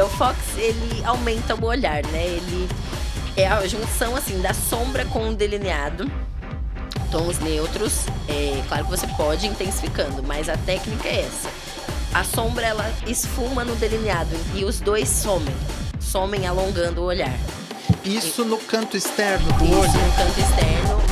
o Fox, ele aumenta o olhar, né? Ele é a junção, assim, da sombra com o delineado. Tons neutros, claro que você pode ir intensificando, mas a técnica é essa. A sombra, ela esfuma no delineado e os dois somem alongando o olhar. Isso no canto externo do Isso, olho? no canto externo.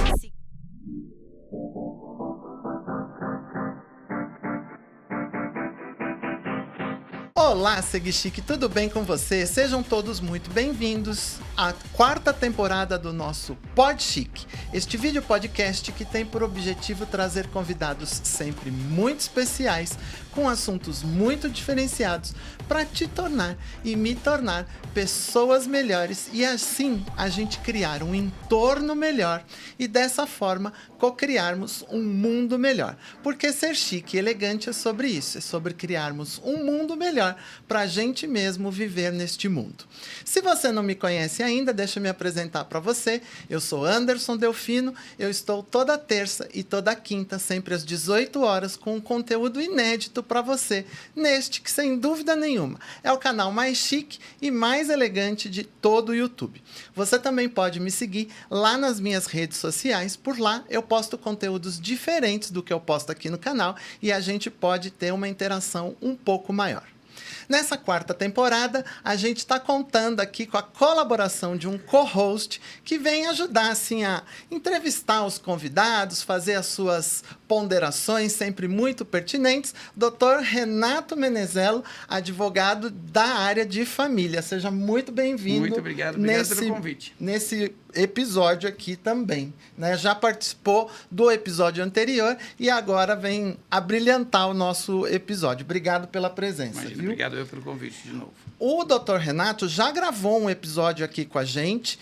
Olá, Seguichique, tudo bem com você? Sejam todos muito bem-vindos à 4ª temporada do nosso Pod Chique. Este vídeo podcast que tem por objetivo trazer convidados sempre muito especiais, com assuntos muito diferenciados, para te tornar e me tornar pessoas melhores e assim a gente criar um entorno melhor e dessa forma co-criarmos um mundo melhor. Porque ser chique e elegante é sobre isso, é sobre criarmos um mundo melhor para a gente mesmo viver neste mundo. Se você não me conhece ainda, deixa eu me apresentar para você. Eu sou Anderson Delfino, eu estou toda terça e toda quinta, sempre às 18 horas, com um conteúdo inédito para você, neste que, sem dúvida nenhuma, é o canal mais chique e mais elegante de todo o YouTube. Você também pode me seguir lá nas minhas redes sociais, por lá eu posto conteúdos diferentes do que eu posto aqui no canal e a gente pode ter uma interação um pouco maior. Nessa 4ª temporada, a gente está contando aqui com a colaboração de um co-host que vem ajudar assim, a entrevistar os convidados, fazer as suas ponderações sempre muito pertinentes, Dr. Renato Menezelo, advogado da área de família. Seja muito bem-vindo. Muito obrigado pelo convite. Nesse episódio aqui também, né? Já participou do episódio anterior e agora vem abrilhantar o nosso episódio. Obrigado pela presença. Imagina, viu? Obrigado eu pelo convite de novo. O Dr. Renato já gravou um episódio aqui com a gente,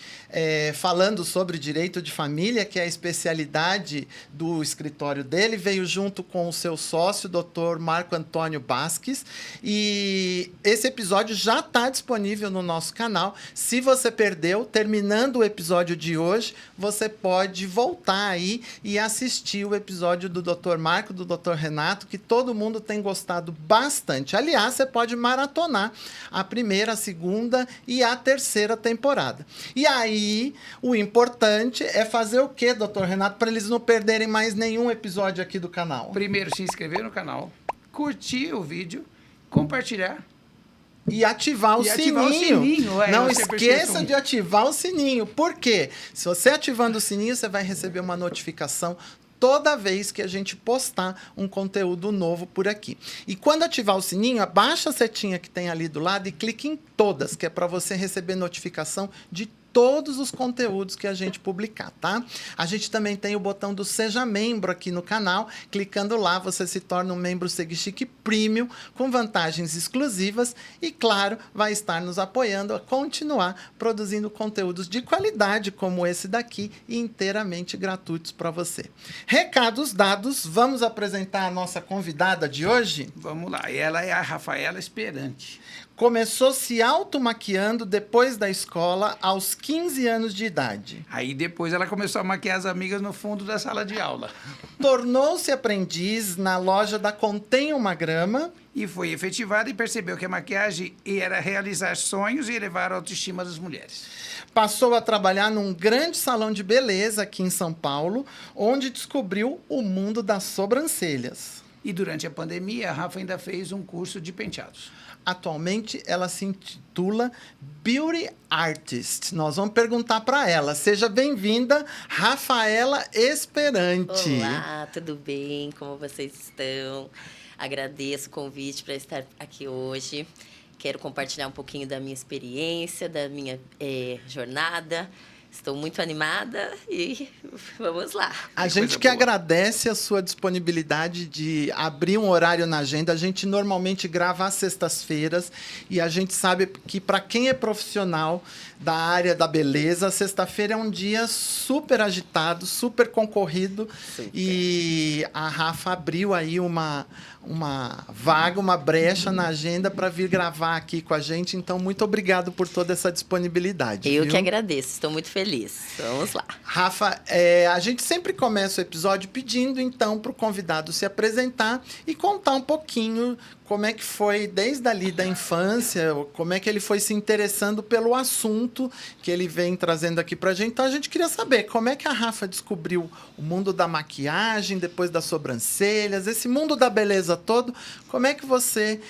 falando sobre direito de família, que é a especialidade do escritório dele. Veio junto com o seu sócio, Dr. Marco Antônio Basques. E esse episódio já está disponível no nosso canal. Se você perdeu, terminando o episódio de hoje, você pode voltar aí e assistir o episódio do Dr. Marco, do Dr. Renato, que todo mundo tem gostado bastante. Aliás, você pode maratonar a 1ª, a 2ª e a 3ª temporada. E aí, o importante é fazer o quê, doutor Renato, para eles não perderem mais nenhum episódio aqui do canal? Primeiro, se inscrever no canal, curtir o vídeo, compartilhar. E ativar o sininho. Não esqueça de ativar o sininho. Por quê? Se você ativando o sininho, você vai receber uma notificação toda vez que a gente postar um conteúdo novo por aqui. E quando ativar o sininho, abaixa a setinha que tem ali do lado e clique em todas, que é para você receber notificação de todos os conteúdos que a gente publicar, tá? A gente também tem o botão do Seja Membro aqui no canal. Clicando lá, você se torna um membro Seguichique Premium, com vantagens exclusivas e, claro, vai estar nos apoiando a continuar produzindo conteúdos de qualidade como esse daqui e inteiramente gratuitos para você. Recados dados, vamos apresentar a nossa convidada de hoje? Vamos lá, ela é a Rafaela Esperante. Começou se automaquiando depois da escola, aos 15 anos de idade. Aí depois ela começou a maquiar as amigas no fundo da sala de aula. Tornou-se aprendiz na loja da Contém uma Grama. E foi efetivada e percebeu que a maquiagem era realizar sonhos e elevar a autoestima das mulheres. Passou a trabalhar num grande salão de beleza aqui em São Paulo, onde descobriu o mundo das sobrancelhas. E durante a pandemia, a Rafa ainda fez um curso de penteados. Atualmente, ela se intitula Beauty Artist. Nós vamos perguntar para ela. Seja bem-vinda, Rafaela Esperante. Olá, tudo bem? Como vocês estão? Agradeço o convite para estar aqui hoje. Quero compartilhar um pouquinho da minha experiência, da minha jornada. Estou muito animada e vamos lá. A gente que agradece a sua disponibilidade de abrir um horário na agenda. A gente normalmente grava às sextas-feiras e a gente sabe que para quem é profissional da área da beleza, sexta-feira é um dia super agitado, super concorrido. Super. E a Rafa abriu aí uma uma vaga, uma brecha na agenda para vir gravar aqui com a gente. Então, muito obrigado por toda essa disponibilidade. Eu viu? que agradeço, estou muito feliz. Vamos lá. Rafa, a gente sempre começa o episódio pedindo, então, para o convidado se apresentar e contar um pouquinho como é que foi, desde ali da infância, como é que ele foi se interessando pelo assunto que ele vem trazendo aqui para a gente. Então, a gente queria saber como é que a Rafa descobriu o mundo da maquiagem, depois das sobrancelhas, esse mundo da beleza todo. Como é que você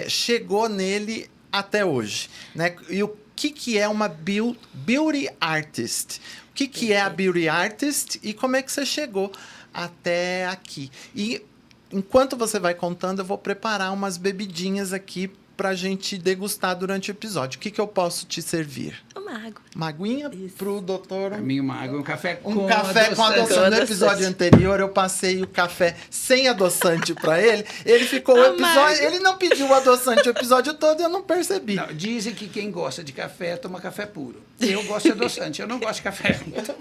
chegou nele até hoje, né? E o que é uma beauty artist? O que é a beauty artist e como é que você chegou até aqui? E enquanto você vai contando, eu vou preparar umas bebidinhas aqui pra gente degustar durante o episódio. O que eu posso te servir? Uma água. Uma aguinha pro doutor? Pra mim, uma água, um café com café com adoçante. No episódio anterior, eu passei o café sem adoçante pra ele. Ele ficou o episódio... Ele não pediu o adoçante o episódio todo e eu não percebi. Não, dizem que quem gosta de café toma café puro. Eu gosto de adoçante, eu não gosto de café. Então...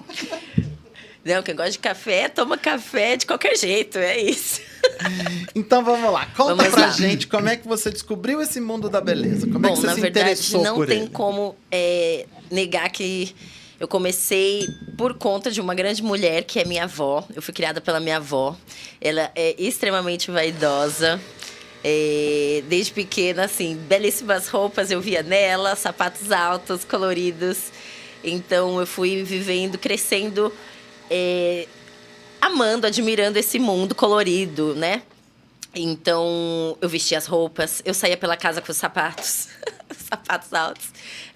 Não, quem gosta de café, toma café de qualquer jeito, é isso. Então vamos lá, conta Vamos pra lá. gente como é que você descobriu esse mundo da beleza. Como é Bom, que você na se verdade, interessou não por tem ele? como negar que eu comecei por conta de uma grande mulher, que é minha avó. Eu fui criada pela minha avó. Ela é extremamente vaidosa. Desde pequena, assim, belíssimas roupas eu via nela, sapatos altos, coloridos. Então, eu fui vivendo, crescendo, amando, admirando esse mundo colorido, né? Então, eu vestia as roupas, eu saía pela casa com os sapatos, sapatos altos.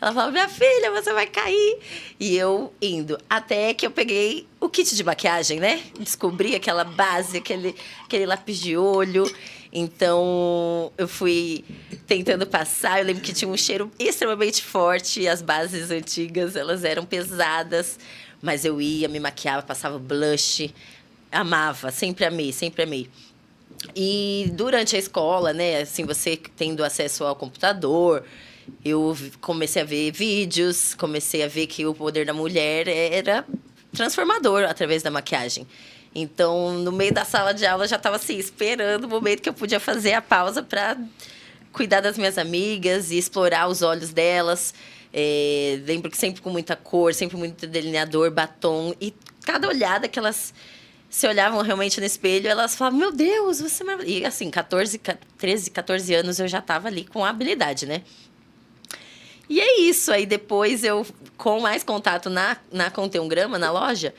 Ela falava, minha filha, você vai cair. E eu indo. Até que eu peguei o kit de maquiagem, né? Descobri aquela base, aquele lápis de olho. Então, eu fui tentando passar. Eu lembro que tinha um cheiro extremamente forte. As bases antigas, elas eram pesadas. Mas eu ia, me maquiava, passava blush. Amava, sempre amei, sempre amei. E durante a escola, né, assim, você tendo acesso ao computador, eu comecei a ver vídeos, comecei a ver que o poder da mulher era transformador através da maquiagem. Então, no meio da sala de aula, eu já estava assim, esperando o momento que eu podia fazer a pausa para cuidar das minhas amigas e explorar os olhos delas. Lembro que sempre com muita cor, sempre muito delineador, batom. E cada olhada que elas se olhavam realmente no espelho, elas falavam, meu Deus, você... E assim, 13, 14 anos eu já estava ali com a habilidade, né? E é isso. Aí depois eu, com mais contato na Conteum Grama, na loja,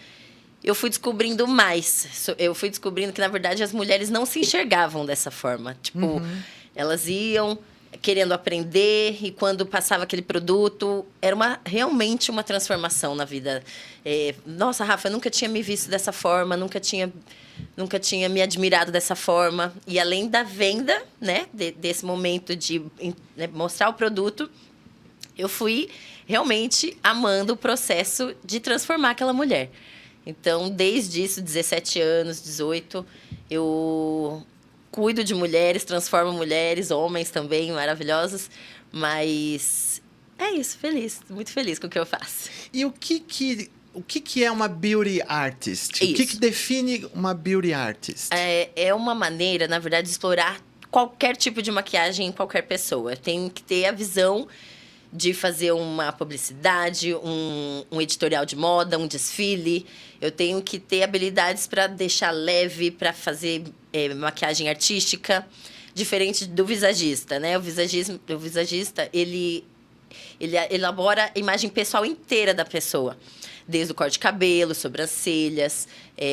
eu fui descobrindo mais. Eu fui descobrindo que, na verdade, as mulheres não se enxergavam dessa forma. Tipo, elas iam querendo aprender e quando passava aquele produto, era realmente uma transformação na vida. Nossa, Rafa, eu nunca tinha me visto dessa forma, nunca tinha me admirado dessa forma. E além da venda, né, desse momento de mostrar o produto, eu fui realmente amando o processo de transformar aquela mulher. Então, desde isso, 17 anos, 18, eu cuido de mulheres, transformo mulheres, homens também, maravilhosos. Mas é isso, feliz, muito feliz com o que eu faço. E o que é uma beauty artist? Isso. O que define uma beauty artist? É uma maneira, na verdade, de explorar qualquer tipo de maquiagem em qualquer pessoa. Tem que ter a visão de fazer uma publicidade, um editorial de moda, um desfile. Eu tenho que ter habilidades para deixar leve, para fazer maquiagem artística, diferente do visagista, né? O visagista, ele elabora a imagem pessoal inteira da pessoa. Desde o corte de cabelo, sobrancelhas,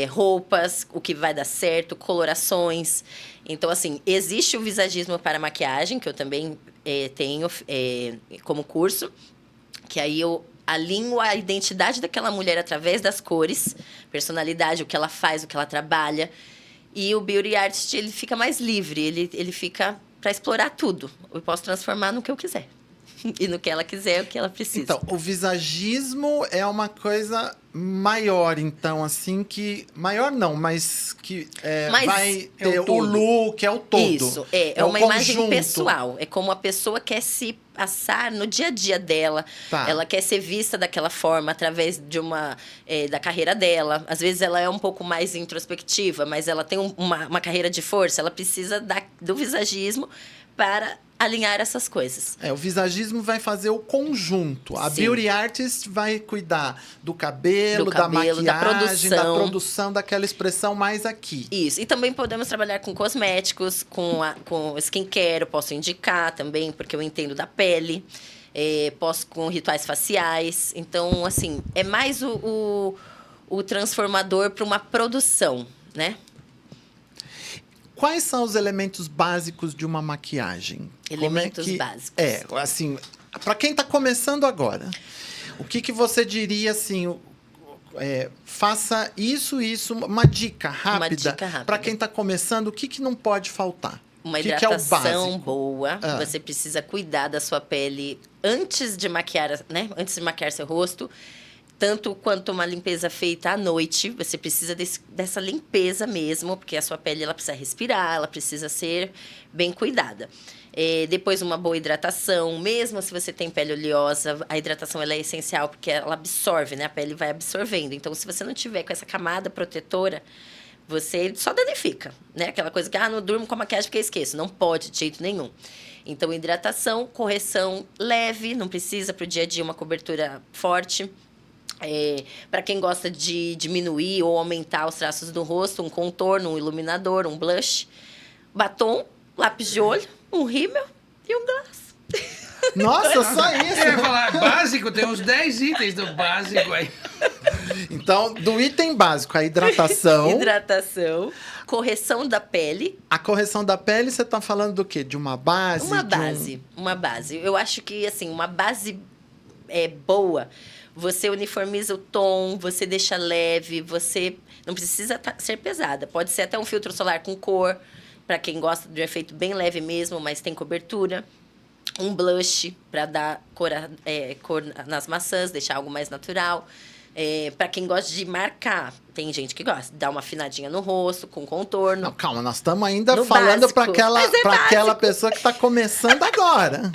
roupas, o que vai dar certo, colorações. Então, assim, existe o visagismo para maquiagem, que eu também tenho como curso, que aí eu alinho a identidade daquela mulher através das cores, personalidade, o que ela faz, o que ela trabalha. E o beauty artist, ele fica mais livre, ele fica para explorar tudo. Eu posso transformar no que eu quiser. e no que ela quiser, o que ela precisa. Então, o visagismo é uma coisa maior, então, assim, que... Maior não, mas que Mas vai é o ter o todo. look, é o todo. Isso, é o uma imagem conjunto. pessoal. É como a pessoa quer se passar no dia a dia dela. Tá. Ela quer ser vista daquela forma, através de da carreira dela. Às vezes ela é um pouco mais introspectiva, mas ela tem uma carreira de força. Ela precisa do visagismo para alinhar essas coisas. O visagismo vai fazer o conjunto. A Sim. beauty artist vai cuidar do cabelo, Do da cabelo, da maquiagem, da produção. produção daquela expressão mais aqui. Isso. E também podemos trabalhar com cosméticos, com skincare, eu posso indicar também, porque eu entendo da pele. Posso com rituais faciais. Então, assim, é mais o transformador para uma produção, né? Quais são os elementos básicos de uma maquiagem? Elementos básicos. Assim, para quem está começando agora, o que você diria assim? Faça isso, uma dica rápida. Para quem está começando, o que não pode faltar? Uma que é o hidratação básico? boa. Ah. Você precisa cuidar da sua pele antes de maquiar, né? Antes de maquiar seu rosto. Tanto quanto uma limpeza feita à noite, você precisa dessa limpeza mesmo, porque a sua pele ela precisa respirar, ela precisa ser bem cuidada. Depois, uma boa hidratação, mesmo se você tem pele oleosa, a hidratação ela é essencial, porque ela absorve, né? A pele vai absorvendo. Então, se você não tiver com essa camada protetora, você só danifica, né? Aquela coisa que, não durmo com a maquiagem porque eu esqueço. Não pode, de jeito nenhum. Então, hidratação, correção leve, não precisa para o dia a dia uma cobertura forte. Para quem gosta de diminuir ou aumentar os traços do rosto, um contorno, um iluminador, um blush, batom, lápis de olho, um rímel e um gloss. Nossa, só Eu ia isso! falar básico, tem uns 10 itens do básico aí. Então, do item básico, a hidratação. Hidratação, correção da pele. A correção da pele, você está falando do quê? De uma base? Uma base. Eu acho que, assim, uma base boa. Você uniformiza o tom, você deixa leve, você não precisa ser pesada. Pode ser até um filtro solar com cor, para quem gosta de um efeito bem leve mesmo, mas tem cobertura. Um blush para dar cor nas maçãs, deixar algo mais natural. Para quem gosta de marcar, tem gente que gosta de dar uma afinadinha no rosto, com contorno. Não, calma, nós estamos ainda No falando para básico. aquela pessoa que está começando agora.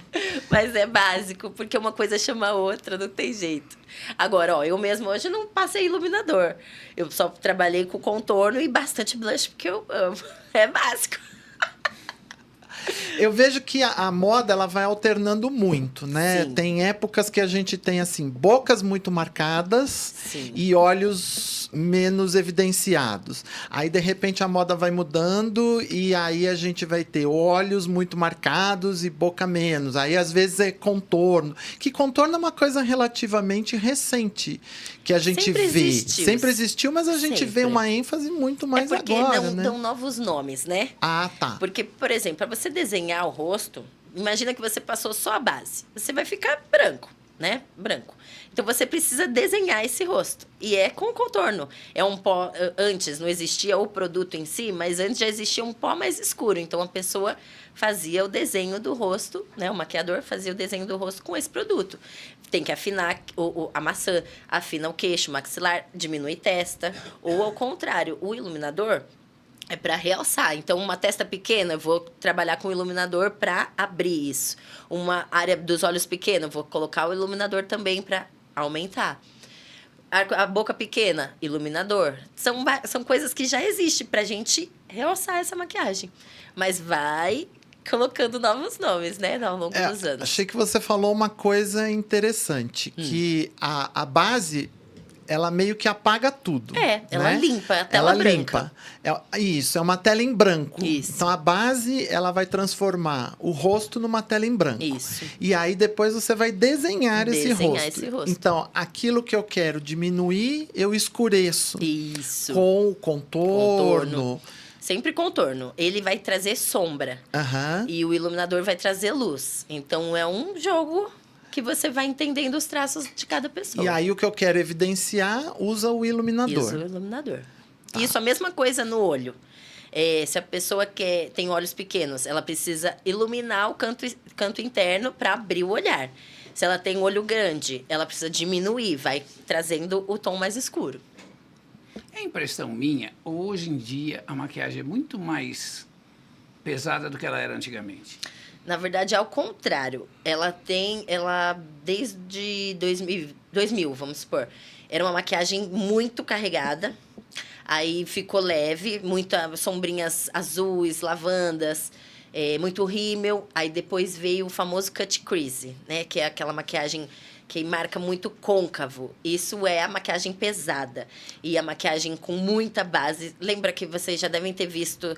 Mas é básico, porque uma coisa chama a outra, não tem jeito. Agora, eu mesmo hoje não passei iluminador. Eu só trabalhei com contorno e bastante blush, porque eu amo. É básico. Eu vejo que a moda ela vai alternando muito, né? Sim. Tem épocas que a gente tem assim bocas muito marcadas Sim. e olhos menos evidenciados. Aí de repente a moda vai mudando e aí a gente vai ter olhos muito marcados e boca menos. Aí às vezes é contorno, que contorno é uma coisa relativamente recente que a gente Sempre vê. existiu. Sempre existiu, mas a gente vê Sempre. uma ênfase muito mais porque agora, dão, né? dão novos nomes, né? Ah, tá. Porque, por exemplo, para você desenhar o rosto, imagina que você passou só a base. Você vai ficar branco, né? Branco. Então, você precisa desenhar esse rosto. E é com contorno. É um pó... Antes não existia o produto em si, mas antes já existia um pó mais escuro. Então, a pessoa fazia o desenho do rosto, né? O maquiador fazia o desenho do rosto com esse produto. Tem que afinar a maçã, afina o queixo, o maxilar, diminui testa. Ou, ao contrário, o iluminador... é para realçar. Então, uma testa pequena, eu vou trabalhar com o iluminador para abrir isso. Uma área dos olhos pequena, eu vou colocar o iluminador também para aumentar. A boca pequena, iluminador. São coisas que já existem para a gente realçar essa maquiagem. Mas vai colocando novos nomes, né, ao longo dos anos. Achei que você falou uma coisa interessante, que a base... ela meio que apaga tudo. Ela né? limpa a tela branca. Isso, é uma tela em branco. Isso. Então, a base, ela vai transformar o rosto numa tela em branco. Isso. E aí, depois, você vai desenhar esse rosto. Então, aquilo que eu quero diminuir, eu escureço. Isso. Com o contorno. Sempre contorno. Ele vai trazer sombra. Aham. E o iluminador vai trazer luz. Então, é um jogo... que você vai entendendo os traços de cada pessoa. E aí, o que eu quero evidenciar, usa o iluminador. Isso, o iluminador. Isso, a mesma coisa no olho. Se a pessoa tem olhos pequenos, ela precisa iluminar o canto interno para abrir o olhar. Se ela tem olho grande, ela precisa diminuir, vai trazendo o tom mais escuro. É impressão minha, hoje em dia a maquiagem é muito mais pesada do que ela era antigamente. Na verdade, é ao contrário. Ela desde 2000, vamos supor, era uma maquiagem muito carregada. Aí ficou leve, muitas sombrinhas azuis, lavandas, muito rímel. Aí depois veio o famoso cut crease, né? Que é aquela maquiagem que marca muito côncavo. Isso é a maquiagem pesada. E a maquiagem com muita base. Lembra que vocês já devem ter visto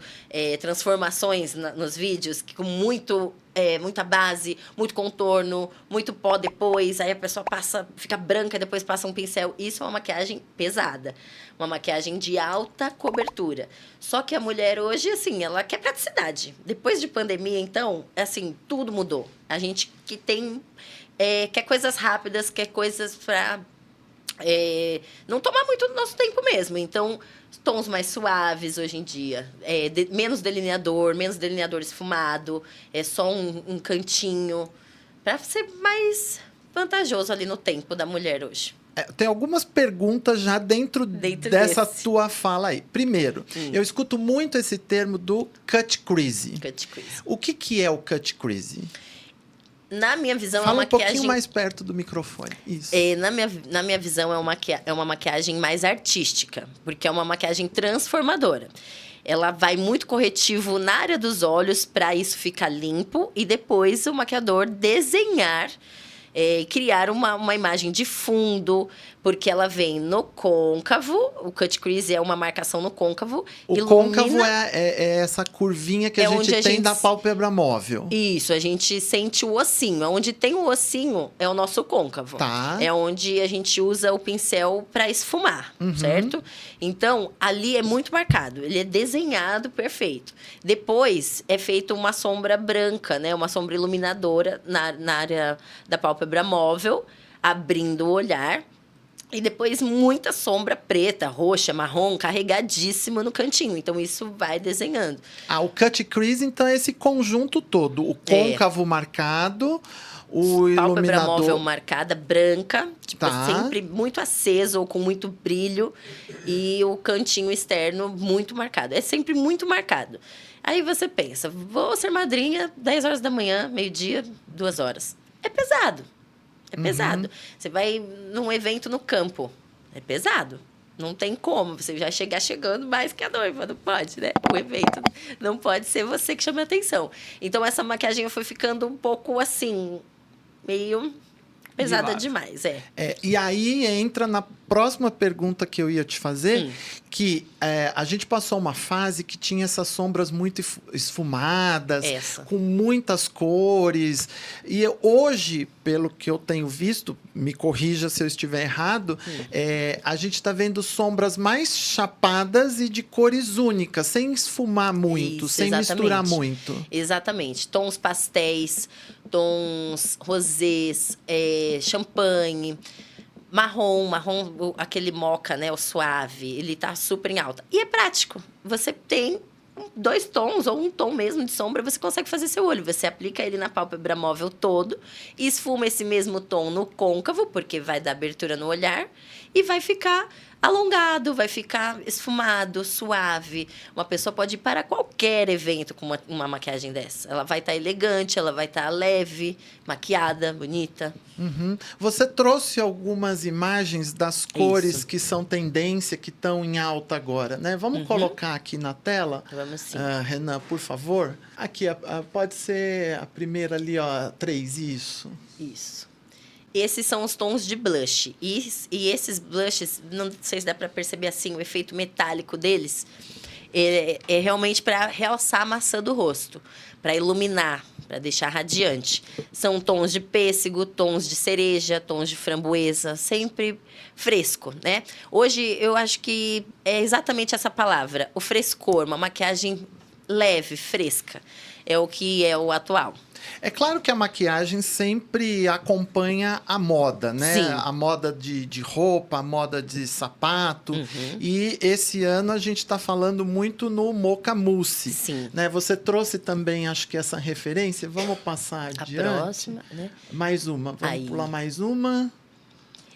transformações nos vídeos que com muita base, muito contorno, muito pó depois. Aí a pessoa fica branca, depois passa um pincel. Isso é uma maquiagem pesada. Uma maquiagem de alta cobertura. Só que a mulher hoje, assim, ela quer praticidade. Depois de pandemia, então, assim, tudo mudou. A gente que tem... quer coisas rápidas, quer coisas para não tomar muito do nosso tempo mesmo. Então, tons mais suaves hoje em dia. Menos delineador esfumado. É só um cantinho. Para ser mais vantajoso ali no tempo da mulher hoje. Tem algumas perguntas já dentro dessa tua fala aí. Primeiro, eu escuto muito esse termo do cut crease. Cut crease. O que é o cut crease? Na minha visão, Fala é uma maquiagem... um pouquinho mais perto do microfone. Isso. Na minha visão, é uma maquiagem mais artística, porque é uma maquiagem transformadora. Ela vai muito corretivo na área dos olhos para isso ficar limpo e depois o maquiador desenhar, criar uma imagem de fundo, porque ela vem no côncavo. O cut crease é uma marcação no côncavo. O côncavo é essa curvinha que a gente tem da pálpebra móvel. Isso, a gente sente o ossinho. Onde tem o ossinho é o nosso côncavo. Tá. É onde a gente usa o pincel para esfumar, certo? Então, ali é muito marcado. Ele é desenhado perfeito. Depois, é feita uma sombra branca, né? Uma sombra iluminadora na área da pálpebra móvel, abrindo o olhar. E depois muita sombra preta, roxa, marrom, carregadíssima no cantinho. Então, isso vai desenhando. O cut crease, então, é esse conjunto todo. O côncavo marcado, o iluminador... Pálpebra móvel marcada, branca. Tipo, sempre muito aceso ou com muito brilho. E o cantinho externo muito marcado. É sempre muito marcado. Aí você pensa, vou ser madrinha 10 horas da manhã, meio-dia, 2 horas. É pesado. É pesado. Você vai num evento no campo. É pesado. Não tem como. Você já chegar chegando mais que a noiva. Não pode, né? O evento não pode ser você que chama a atenção. Então, essa maquiagem foi ficando um pouco assim... meio pesada demais, E aí entra na próxima pergunta que eu ia te fazer, que a gente passou uma fase que tinha essas sombras muito esfumadas, com muitas cores. E hoje, pelo que eu tenho visto, me corrija se eu estiver errado, a gente está vendo sombras mais chapadas e de cores únicas, sem esfumar muito, sem misturar muito. Exatamente. Tons pastéis, tons rosés, champanhe, marrom, aquele moca, né, o suave, ele tá super em alta. E é prático. Você tem 2 tons ou um tom mesmo de sombra, você consegue fazer seu olho. Você aplica ele na pálpebra móvel todo, esfuma esse mesmo tom no côncavo, porque vai dar abertura no olhar, e vai ficar alongado, vai ficar esfumado, suave. Uma pessoa pode ir para qualquer evento com uma maquiagem dessa. Ela vai estar elegante, ela vai estar leve, maquiada, bonita. Você trouxe algumas imagens das cores que são tendência, que estão em alta agora, né? Vamos colocar aqui na tela? Vamos sim. Renan, por favor. Aqui, pode ser a primeira ali, ó, 3, isso. Isso. Esses são os tons de blush. E esses blushes, não sei se dá para perceber assim, o efeito metálico deles. É realmente para realçar a maçã do rosto, para iluminar, para deixar radiante. São tons de pêssego, tons de cereja, tons de framboesa, sempre fresco, né? Hoje, eu acho que é exatamente essa palavra, o frescor, uma maquiagem leve, fresca. É o que é o atual. É claro que a maquiagem sempre acompanha a moda, né? Sim. A moda de roupa, a moda de sapato. Uhum. E esse ano a gente está falando muito no Mocha Mousse. Sim. Né? Você trouxe também, acho que essa referência. Vamos passar A adiante. próxima, né? Mais uma. Vamos Aí. pular mais uma.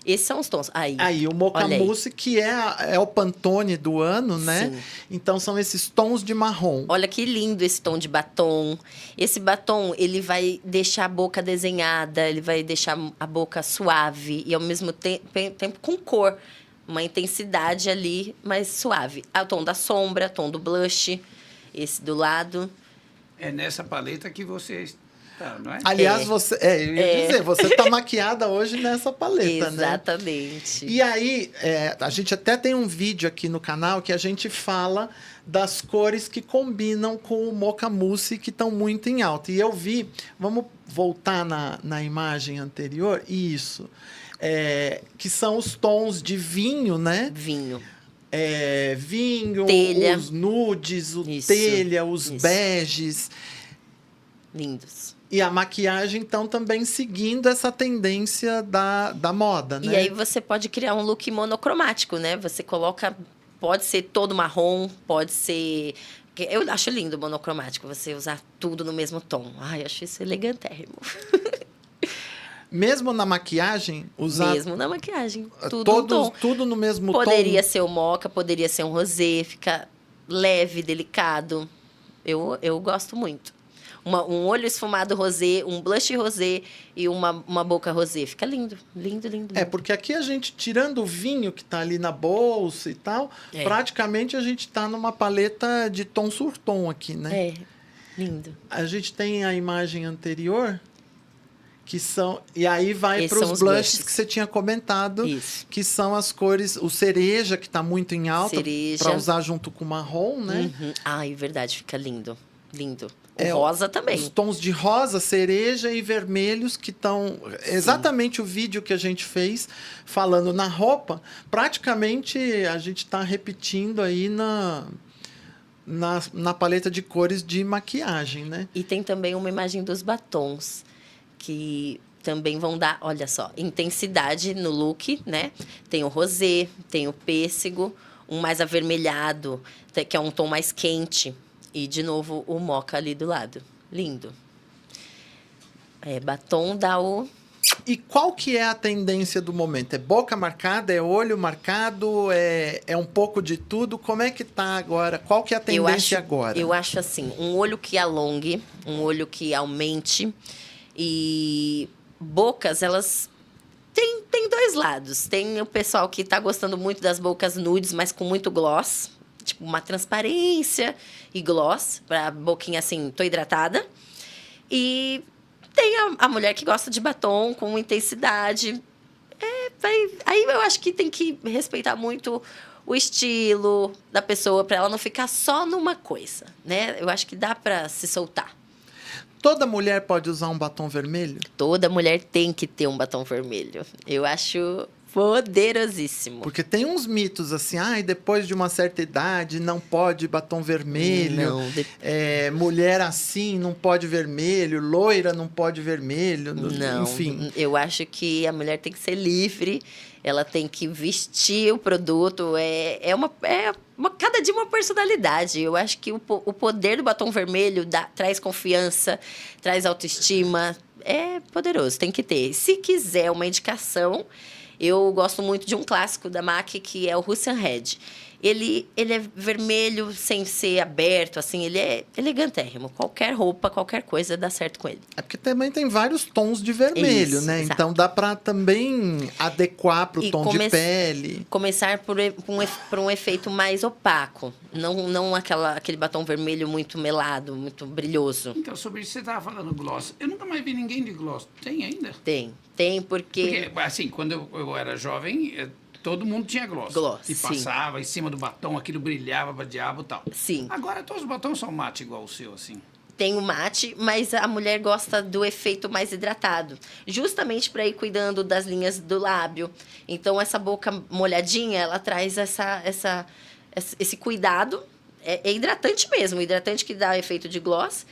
Esses são os tons. Aí, Aí, o Mocha olha aí. Mousse, que é o Pantone do ano, né? Sim. Então, são esses tons de marrom. Olha que lindo esse tom de batom. Esse batom, ele vai deixar a boca desenhada, ele vai deixar a boca suave e, ao mesmo tempo, com cor. Uma intensidade ali, mas suave. Ah, o tom da sombra, tom do blush, esse do lado. É nessa paleta que você está, não é? Aliás, É. eu ia dizer, você está maquiada hoje nessa paleta, né? Exatamente. E aí, a gente até tem um vídeo aqui no canal que a gente fala das cores que combinam com o Mocha Mousse, que estão muito em alta. E eu vi, vamos voltar na imagem anterior, isso, que são os tons de vinho, né? Vinho. Vinho, Telha. os nudes, o Isso, telha, os isso. beges. Lindos. E a maquiagem, então, também seguindo essa tendência da moda, né? E aí você pode criar um look monocromático, né? Você coloca... Pode ser todo marrom, pode ser... Eu acho lindo o monocromático, você usar tudo no mesmo tom. Ai, acho isso elegantérrimo. Mesmo na maquiagem, usar Mesmo na maquiagem, tudo no tom. tudo no mesmo Poderia tom. ser o mocha, poderia ser um rosé, fica leve, delicado. Eu gosto muito. Um olho esfumado rosé, um blush rosé e uma boca rosé. Fica lindo, lindo, lindo. É, porque aqui a gente, tirando o vinho que tá ali na bolsa e tal, praticamente a gente tá numa paleta de tom sur tom aqui, né? É, lindo. A gente tem a imagem anterior, que são... E aí vai Esses para são os os blushes blushes. que você tinha comentado, Isso. que são as cores... O cereja, que tá muito em alta, Cereja. para usar junto com o marrom, né? Uhum. Ai, verdade, fica lindo. Lindo. O É, rosa também. Os tons de rosa, cereja e vermelhos que estão... Exatamente o vídeo que a gente fez falando na roupa, praticamente a gente está repetindo aí na paleta de cores de maquiagem, né? E tem também uma imagem dos batons, que também vão dar, olha só, intensidade no look, né? Tem o rosé, tem o pêssego, um mais avermelhado, que é um tom mais quente. E, de novo, o mocha ali do lado. Lindo. Batom dá o... E qual que é a tendência do momento? É boca marcada? É olho marcado? É um pouco de tudo? Como é que tá agora? Qual que é a tendência agora? Eu acho assim, um olho que alongue, um olho que aumente. E bocas, elas... Tem dois lados. Tem o pessoal que tá gostando muito das bocas nudes, mas com muito gloss. Tipo, uma transparência e gloss, pra boquinha assim, tô hidratada. E tem a mulher que gosta de batom com intensidade. Aí eu acho que tem que respeitar muito o estilo da pessoa, pra ela não ficar só numa coisa, né? Eu acho que dá pra se soltar. Toda mulher pode usar um batom vermelho? Toda mulher tem que ter um batom vermelho. Eu acho poderosíssimo. Porque tem uns mitos assim, depois de uma certa idade não pode batom vermelho. Não, mulher assim não pode vermelho, loira não pode vermelho, não, enfim. Eu acho que a mulher tem que ser livre, ela tem que vestir o produto, cada dia uma personalidade. Eu acho que o poder do batom vermelho traz confiança, traz autoestima, é poderoso, tem que ter. Se quiser uma indicação, eu gosto muito de um clássico da MAC, que é o Russian Red. Ele é vermelho sem ser aberto, assim, ele é elegantérrimo. Qualquer roupa, qualquer coisa dá certo com ele. É porque também tem vários tons de vermelho, Isso, né? exato. Então dá para também adequar para o tom de pele. Começar por um efeito mais opaco. Não aquele batom vermelho muito melado, muito brilhoso. Então, sobre isso você estava falando gloss. Eu nunca mais vi ninguém de gloss. Tem ainda? Tem, porque... Porque, assim, quando eu era jovem, todo mundo tinha gloss. Gloss, E sim. passava em cima do batom, aquilo brilhava pra diabo e tal. Sim. Agora todos os batons são mate igual o seu, assim. Tem o mate, mas a mulher gosta do efeito mais hidratado. Justamente para ir cuidando das linhas do lábio. Então, essa boca molhadinha, ela traz esse cuidado. É hidratante mesmo, hidratante que dá efeito de gloss.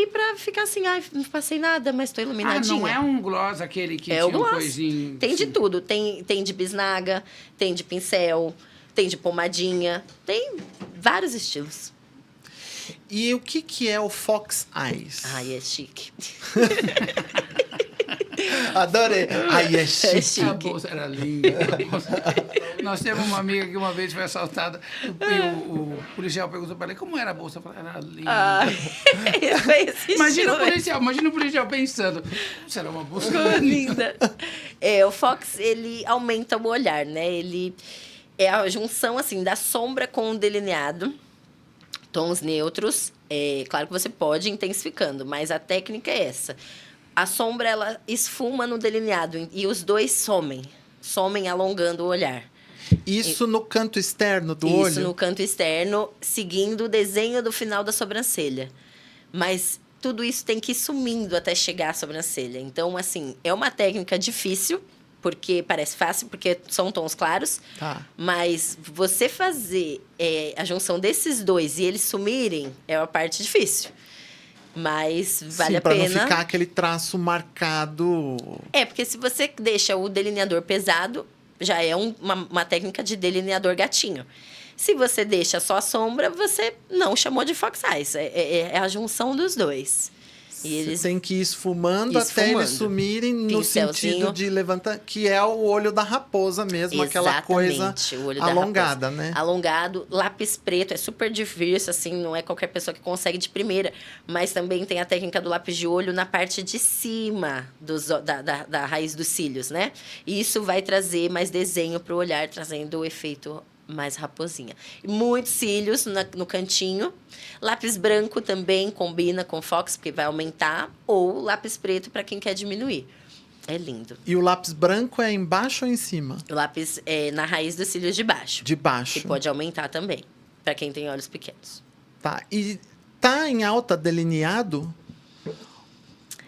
E pra ficar assim, ai, não passei nada, mas tô Ah, iluminadinha. não é um gloss aquele que É tinha o um gloss. coisinho... Tem de assim. tudo. Tem de bisnaga, tem de pincel, tem de pomadinha. Tem vários estilos. E o que é o Fox Eyes? Ai, é chique. Adorei. Ai, é chique. chique. A bolsa era linda. a bolsa. Nós temos uma amiga que uma vez foi assaltada e o policial perguntou para ela como era a bolsa. Eu falei, era linda. Foi esse Imagina estilo o policial pensando, será uma bolsa linda. O Fox, ele aumenta o olhar, né? Ele é a junção, assim, da sombra com o delineado. Tons neutros. Claro que você pode ir intensificando, mas a técnica é essa. A sombra, ela esfuma no delineado e os dois somem alongando o olhar. Isso no canto externo do olho? Isso no canto externo, seguindo o desenho do final da sobrancelha. Mas tudo isso tem que ir sumindo até chegar à sobrancelha. Então, assim, é uma técnica difícil, porque parece fácil, porque são tons claros. Tá. Mas você fazer a junção desses dois e eles sumirem é uma parte difícil. Mas vale a pra pena. não ficar aquele traço marcado. Porque se você deixa o delineador pesado, já é uma técnica de delineador gatinho. Se você deixa só a sombra, você não chamou de Fox Eyes. É a junção dos dois. E eles Você tem que ir esfumando até eles sumirem no sentido de levantar, que é o olho da raposa mesmo, aquela coisa o olho alongada, da raposa, né? Alongado, lápis preto, é super difícil, assim, não é qualquer pessoa que consegue de primeira, mas também tem a técnica do lápis de olho na parte de cima da raiz dos cílios, né? E isso vai trazer mais desenho para o olhar, trazendo o efeito mais raposinha. Muitos cílios no cantinho. Lápis branco também combina com Fox, porque vai aumentar. Ou lápis preto para quem quer diminuir. É lindo. E o lápis branco é embaixo ou em cima? O lápis é na raiz dos cílios de baixo. De baixo. Que pode aumentar também, para quem tem olhos pequenos. Tá. E tá em alta delineado?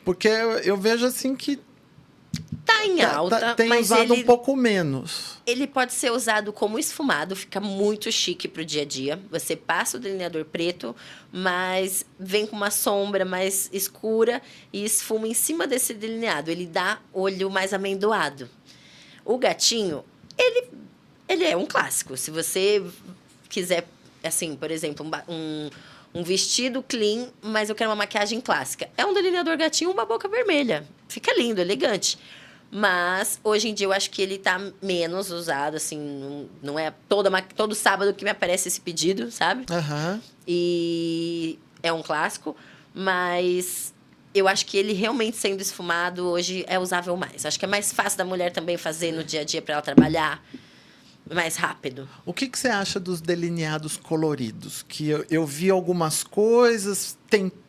Porque eu vejo assim que Tá em alta, tem mas usado ele, um pouco menos. ele pode ser usado como esfumado, fica muito chique pro dia a dia. Você passa o delineador preto, mas vem com uma sombra mais escura e esfuma em cima desse delineado. Ele dá olho mais amendoado. O gatinho, ele é um clássico. Se você quiser, assim, por exemplo, um vestido clean, mas eu quero uma maquiagem clássica. É um delineador gatinho, uma boca vermelha. Fica lindo, elegante. Mas, hoje em dia, eu acho que ele tá menos usado, assim, não é todo sábado que me aparece esse pedido, sabe? Aham. E é um clássico, mas eu acho que ele realmente sendo esfumado, hoje é usável mais. Acho que é mais fácil da mulher também fazer no dia a dia para ela trabalhar mais rápido. O que você acha dos delineados coloridos? Que eu vi algumas coisas, tentou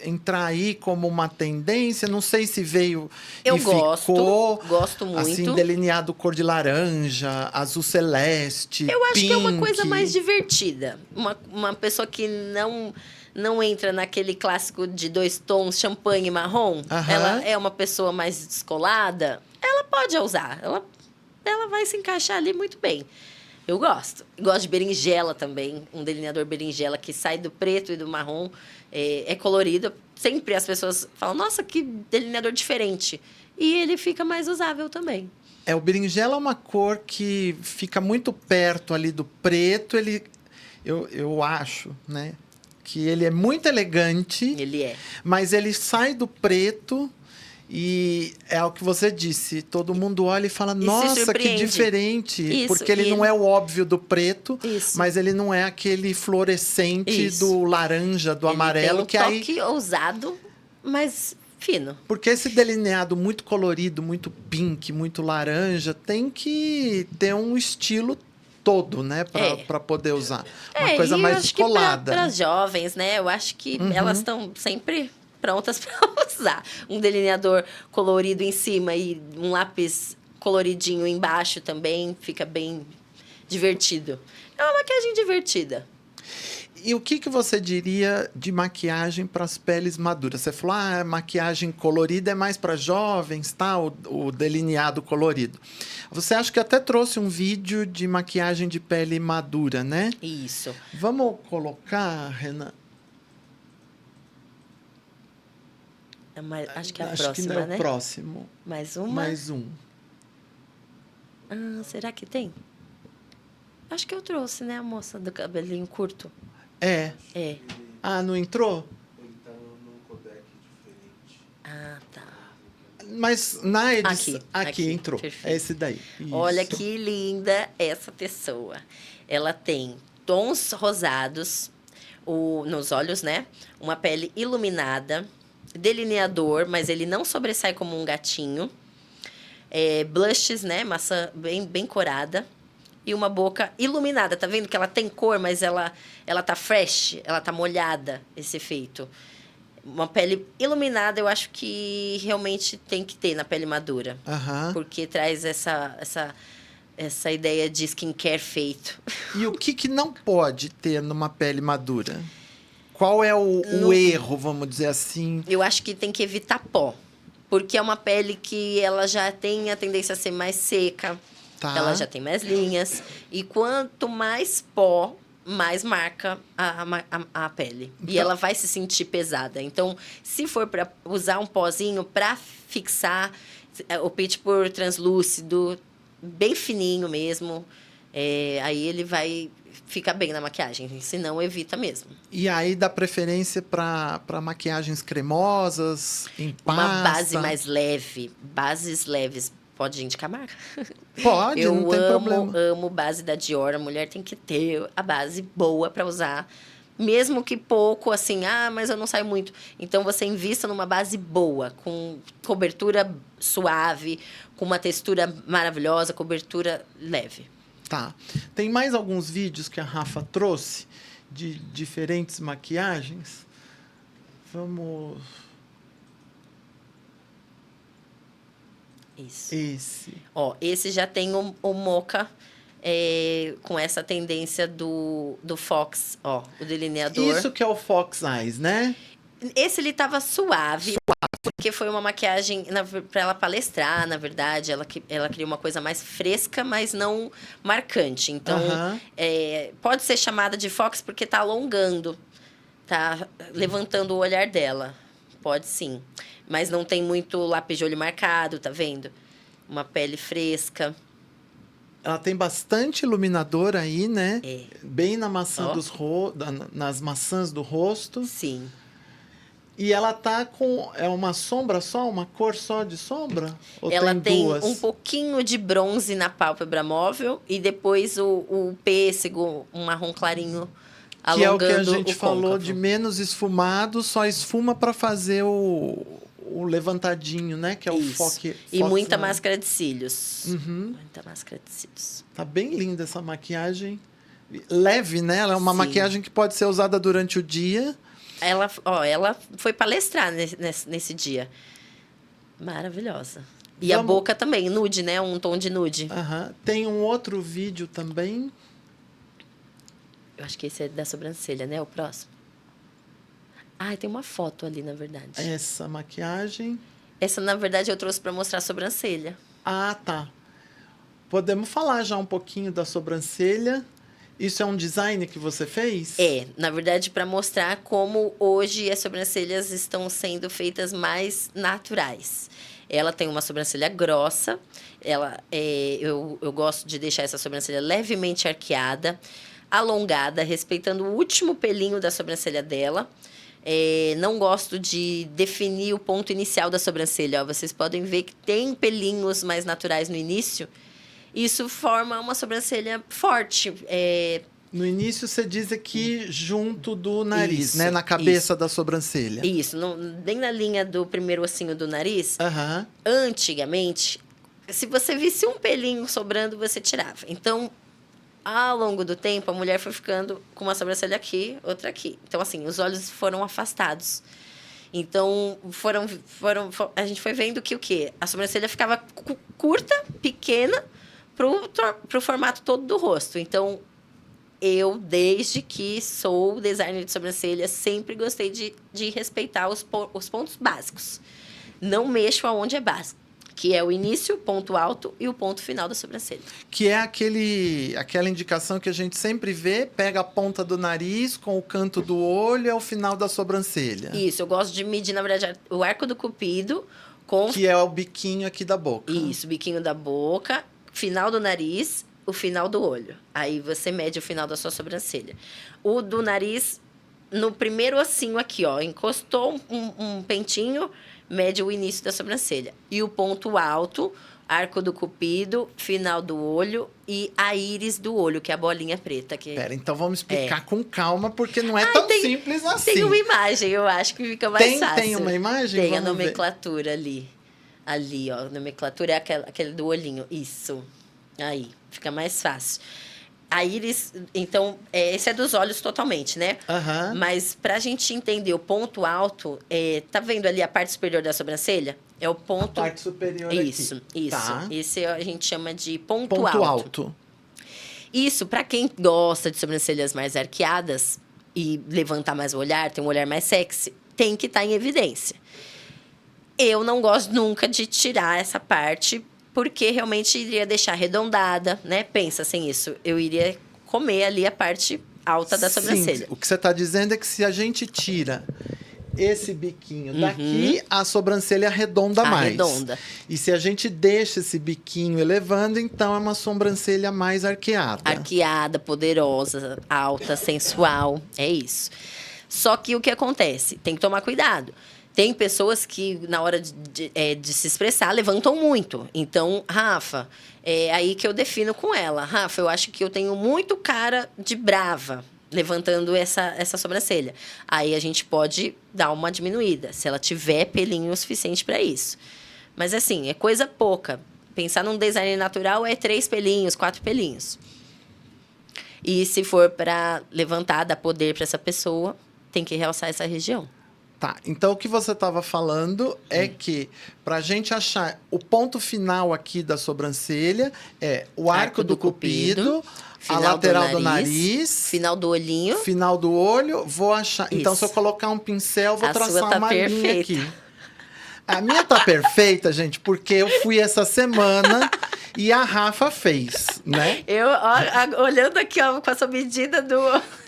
entrar aí como uma tendência, não sei se veio Eu e ficou. gosto muito. Assim, delineado cor de laranja, azul celeste, Eu acho que é uma pink. coisa mais divertida. Uma pessoa que não entra naquele clássico de 2 tons, champanhe e marrom, Aham. ela é uma pessoa mais descolada, ela pode usar. Ela vai se encaixar ali muito bem. Eu gosto. Gosto de berinjela também. Um delineador berinjela que sai do preto e do marrom. É colorido. Sempre as pessoas falam, nossa, que delineador diferente. E ele fica mais usável também. O berinjela é uma cor que fica muito perto ali do preto. Eu acho, né? Que ele é muito elegante. Ele é. Mas ele sai do preto e é o que você disse. Todo mundo olha e fala, nossa, que surpreende. diferente. Isso, porque ele e não é o óbvio do preto, Isso. mas ele não é aquele fluorescente Isso. do laranja, do amarelo. Ele tem um toque ousado, mas fino. Porque esse delineado muito colorido, muito pink, muito laranja, tem que ter um estilo todo, né? Para poder usar. Uma coisa e mais eu acho descolada. Para as jovens, né? Eu acho que elas estão sempre prontas para usar. Um delineador colorido em cima e um lápis coloridinho embaixo também fica bem divertido. É uma maquiagem divertida. E o que você diria de maquiagem para as peles maduras? Você falou, maquiagem colorida é mais para jovens, tá? O delineado colorido. Você acha que até trouxe um vídeo de maquiagem de pele madura, né? Isso. Vamos colocar, Renan? Acho que é a Acho que próxima, não é né? o próximo. Mais uma? Mais um. Será que tem? Acho que eu trouxe, né, a moça do cabelinho curto. É. É. Ah, não entrou? Ele tá num codec diferente. Ah, tá. Mas na edição... Aqui, entrou. perfeito. É esse daí. Olha Isso. que linda essa pessoa. Ela tem tons rosados nos olhos, né? Uma pele iluminada, delineador, mas ele não sobressai como um gatinho. Blushes, né? Maçã bem corada. E uma boca iluminada. Tá vendo que ela tem cor, mas ela tá fresh, ela tá molhada, esse efeito. Uma pele iluminada, eu acho que realmente tem que ter na pele madura. Aham. Porque traz essa ideia de skincare feito. E o que não pode ter numa pele madura? Qual é o erro, vamos dizer assim? Eu acho que tem que evitar pó. Porque é uma pele que ela já tem a tendência a ser mais seca. Tá. Ela já tem mais linhas. E quanto mais pó, mais marca a pele. E Então- ela vai se sentir pesada. Então, se for para usar um pozinho para fixar, o pitch por translúcido, bem fininho mesmo, aí ele vai ficar bem na maquiagem. Se não, evita mesmo. E aí dá preferência para maquiagens cremosas, em pasta? Uma base mais leve. Bases leves. Pode indicar a marca? Pode, Eu não tem problema. amo base da Dior. A mulher tem que ter a base boa para usar. Mesmo que pouco, assim, mas eu não saio muito. Então, você invista numa base boa, com cobertura suave, com uma textura maravilhosa, cobertura leve. Tá. Tem mais alguns vídeos que a Rafa trouxe de diferentes maquiagens. Vamos... Isso. Esse. Ó, esse já tem o mocha com essa tendência do Fox, ó, o delineador. Isso que é o Fox Eyes, né? Esse ele tava suave, porque foi uma maquiagem para ela palestrar, na verdade. Ela queria uma coisa mais fresca, mas não marcante. Então, Aham. pode ser chamada de Fox porque tá alongando, tá levantando o olhar dela. Pode sim. Mas não tem muito lápis de olho marcado, tá vendo? Uma pele fresca. Ela tem bastante iluminador aí, né? É. Bem na maçã Ó. nas maçãs do rosto. Sim. E ela tá com... É uma sombra só? Uma cor só de sombra? Ou Ela tem duas? um pouquinho de bronze na pálpebra móvel e depois o pêssego, um marrom clarinho, Que é o alongando que a gente falou côncavo. de menos esfumado, só esfuma para fazer o levantadinho, né? Que é o Isso. foque. E muita máscara de cílios. Uhum. Muita máscara de cílios. Tá bem linda essa maquiagem. Leve, né? Ela é uma Sim. maquiagem que pode ser usada durante o dia. Ela foi palestrar nesse dia. Maravilhosa. E a Vamos- boca também, nude, né? Um tom de nude. Aham. Tem um outro vídeo também. Eu acho que esse é da sobrancelha, né? O próximo. Tem uma foto ali, na verdade. Essa maquiagem. Essa, na verdade, eu trouxe para mostrar a sobrancelha. Ah, tá. Podemos falar já um pouquinho da sobrancelha. Isso é um design que você fez? Na verdade, para mostrar como hoje as sobrancelhas estão sendo feitas mais naturais. Ela tem uma sobrancelha grossa. Eu gosto de deixar essa sobrancelha levemente arqueada, alongada, respeitando o último pelinho da sobrancelha dela. Não gosto de definir o ponto inicial da sobrancelha. Ó, vocês podem ver que tem pelinhos mais naturais no início. Isso forma uma sobrancelha forte. No início, você diz aqui junto do nariz, Isso, né? Na cabeça isso. da sobrancelha. Isso, bem na linha do primeiro ossinho do nariz. Aham. Antigamente, se você visse um pelinho sobrando, você tirava. Então, ao longo do tempo, a mulher foi ficando com uma sobrancelha aqui, outra aqui. Então, assim, os olhos foram afastados. Então, a gente foi vendo que o quê? A sobrancelha ficava curta, pequena, pro formato todo do rosto. Então, eu, desde que sou designer de sobrancelha, sempre gostei de respeitar os pontos básicos. Não mexo aonde é básico. que é o início, o ponto alto e o ponto final da sobrancelha. Que é aquela indicação que a gente sempre vê, pega a ponta do nariz com o canto do olho, é o final da sobrancelha. Isso, eu gosto de medir, na verdade, o arco do cupido com... Que é o biquinho aqui da boca. Isso, biquinho da boca, final do nariz, o final do olho. Aí você mede o final da sua sobrancelha. O do nariz, no primeiro ossinho aqui, ó, encostou um pentinho, mede o início da sobrancelha. E o ponto alto, arco do cupido, final do olho e a íris do olho, que é a bolinha preta. Pera, então vamos explicar com calma, porque não é tão simples assim. Tem uma imagem, eu acho que fica mais fácil. Tem uma imagem? Tem vamos a nomenclatura ali. Ali, ó, a nomenclatura é aquele do olhinho. Isso. Aí, fica mais fácil. A íris, então, esse é dos olhos totalmente, né? Aham. Mas pra gente entender o ponto alto, tá vendo ali a parte superior da sobrancelha? É o ponto... A parte superior Isso, aqui. isso. Tá. Esse a gente chama de ponto Ponto alto. alto. Isso, pra quem gosta de sobrancelhas mais arqueadas e levantar mais o olhar, ter um olhar mais sexy, tem que estar em evidência. Eu não gosto nunca de tirar essa parte, porque realmente iria deixar arredondada, né? Pensa assim, isso. Eu iria comer ali a parte alta da sobrancelha. Sim, o que você está dizendo é que se a gente tira esse biquinho daqui, a sobrancelha arredonda mais. Arredonda. E se a gente deixa esse biquinho elevando, então é uma sobrancelha mais arqueada. Arqueada, poderosa, alta, sensual. É isso. Só que o que acontece? Tem que tomar cuidado. Tem pessoas que, na hora de se expressar, levantam muito. Então, Rafa, é aí que eu defino com ela. Rafa, eu acho que eu tenho muito cara de brava, levantando essa sobrancelha. Aí a gente pode dar uma diminuída, se ela tiver pelinho o suficiente para isso. Mas, assim, é coisa pouca. Pensar num design natural é 3 pelinhos, 4 pelinhos. E se for para levantar, dar poder para essa pessoa, tem que realçar essa região. Tá, então o que você estava falando é que para a gente achar o ponto final aqui da sobrancelha é o arco do cupido, a lateral do nariz, final do olhinho, final do olho, vou achar. Isso. Então se eu colocar um pincel, vou A traçar sua tá uma linha perfeita. aqui. A minha tá perfeita, gente, porque eu fui essa semana e a Rafa fez, né? Eu, olhando aqui, ó, com essa medida do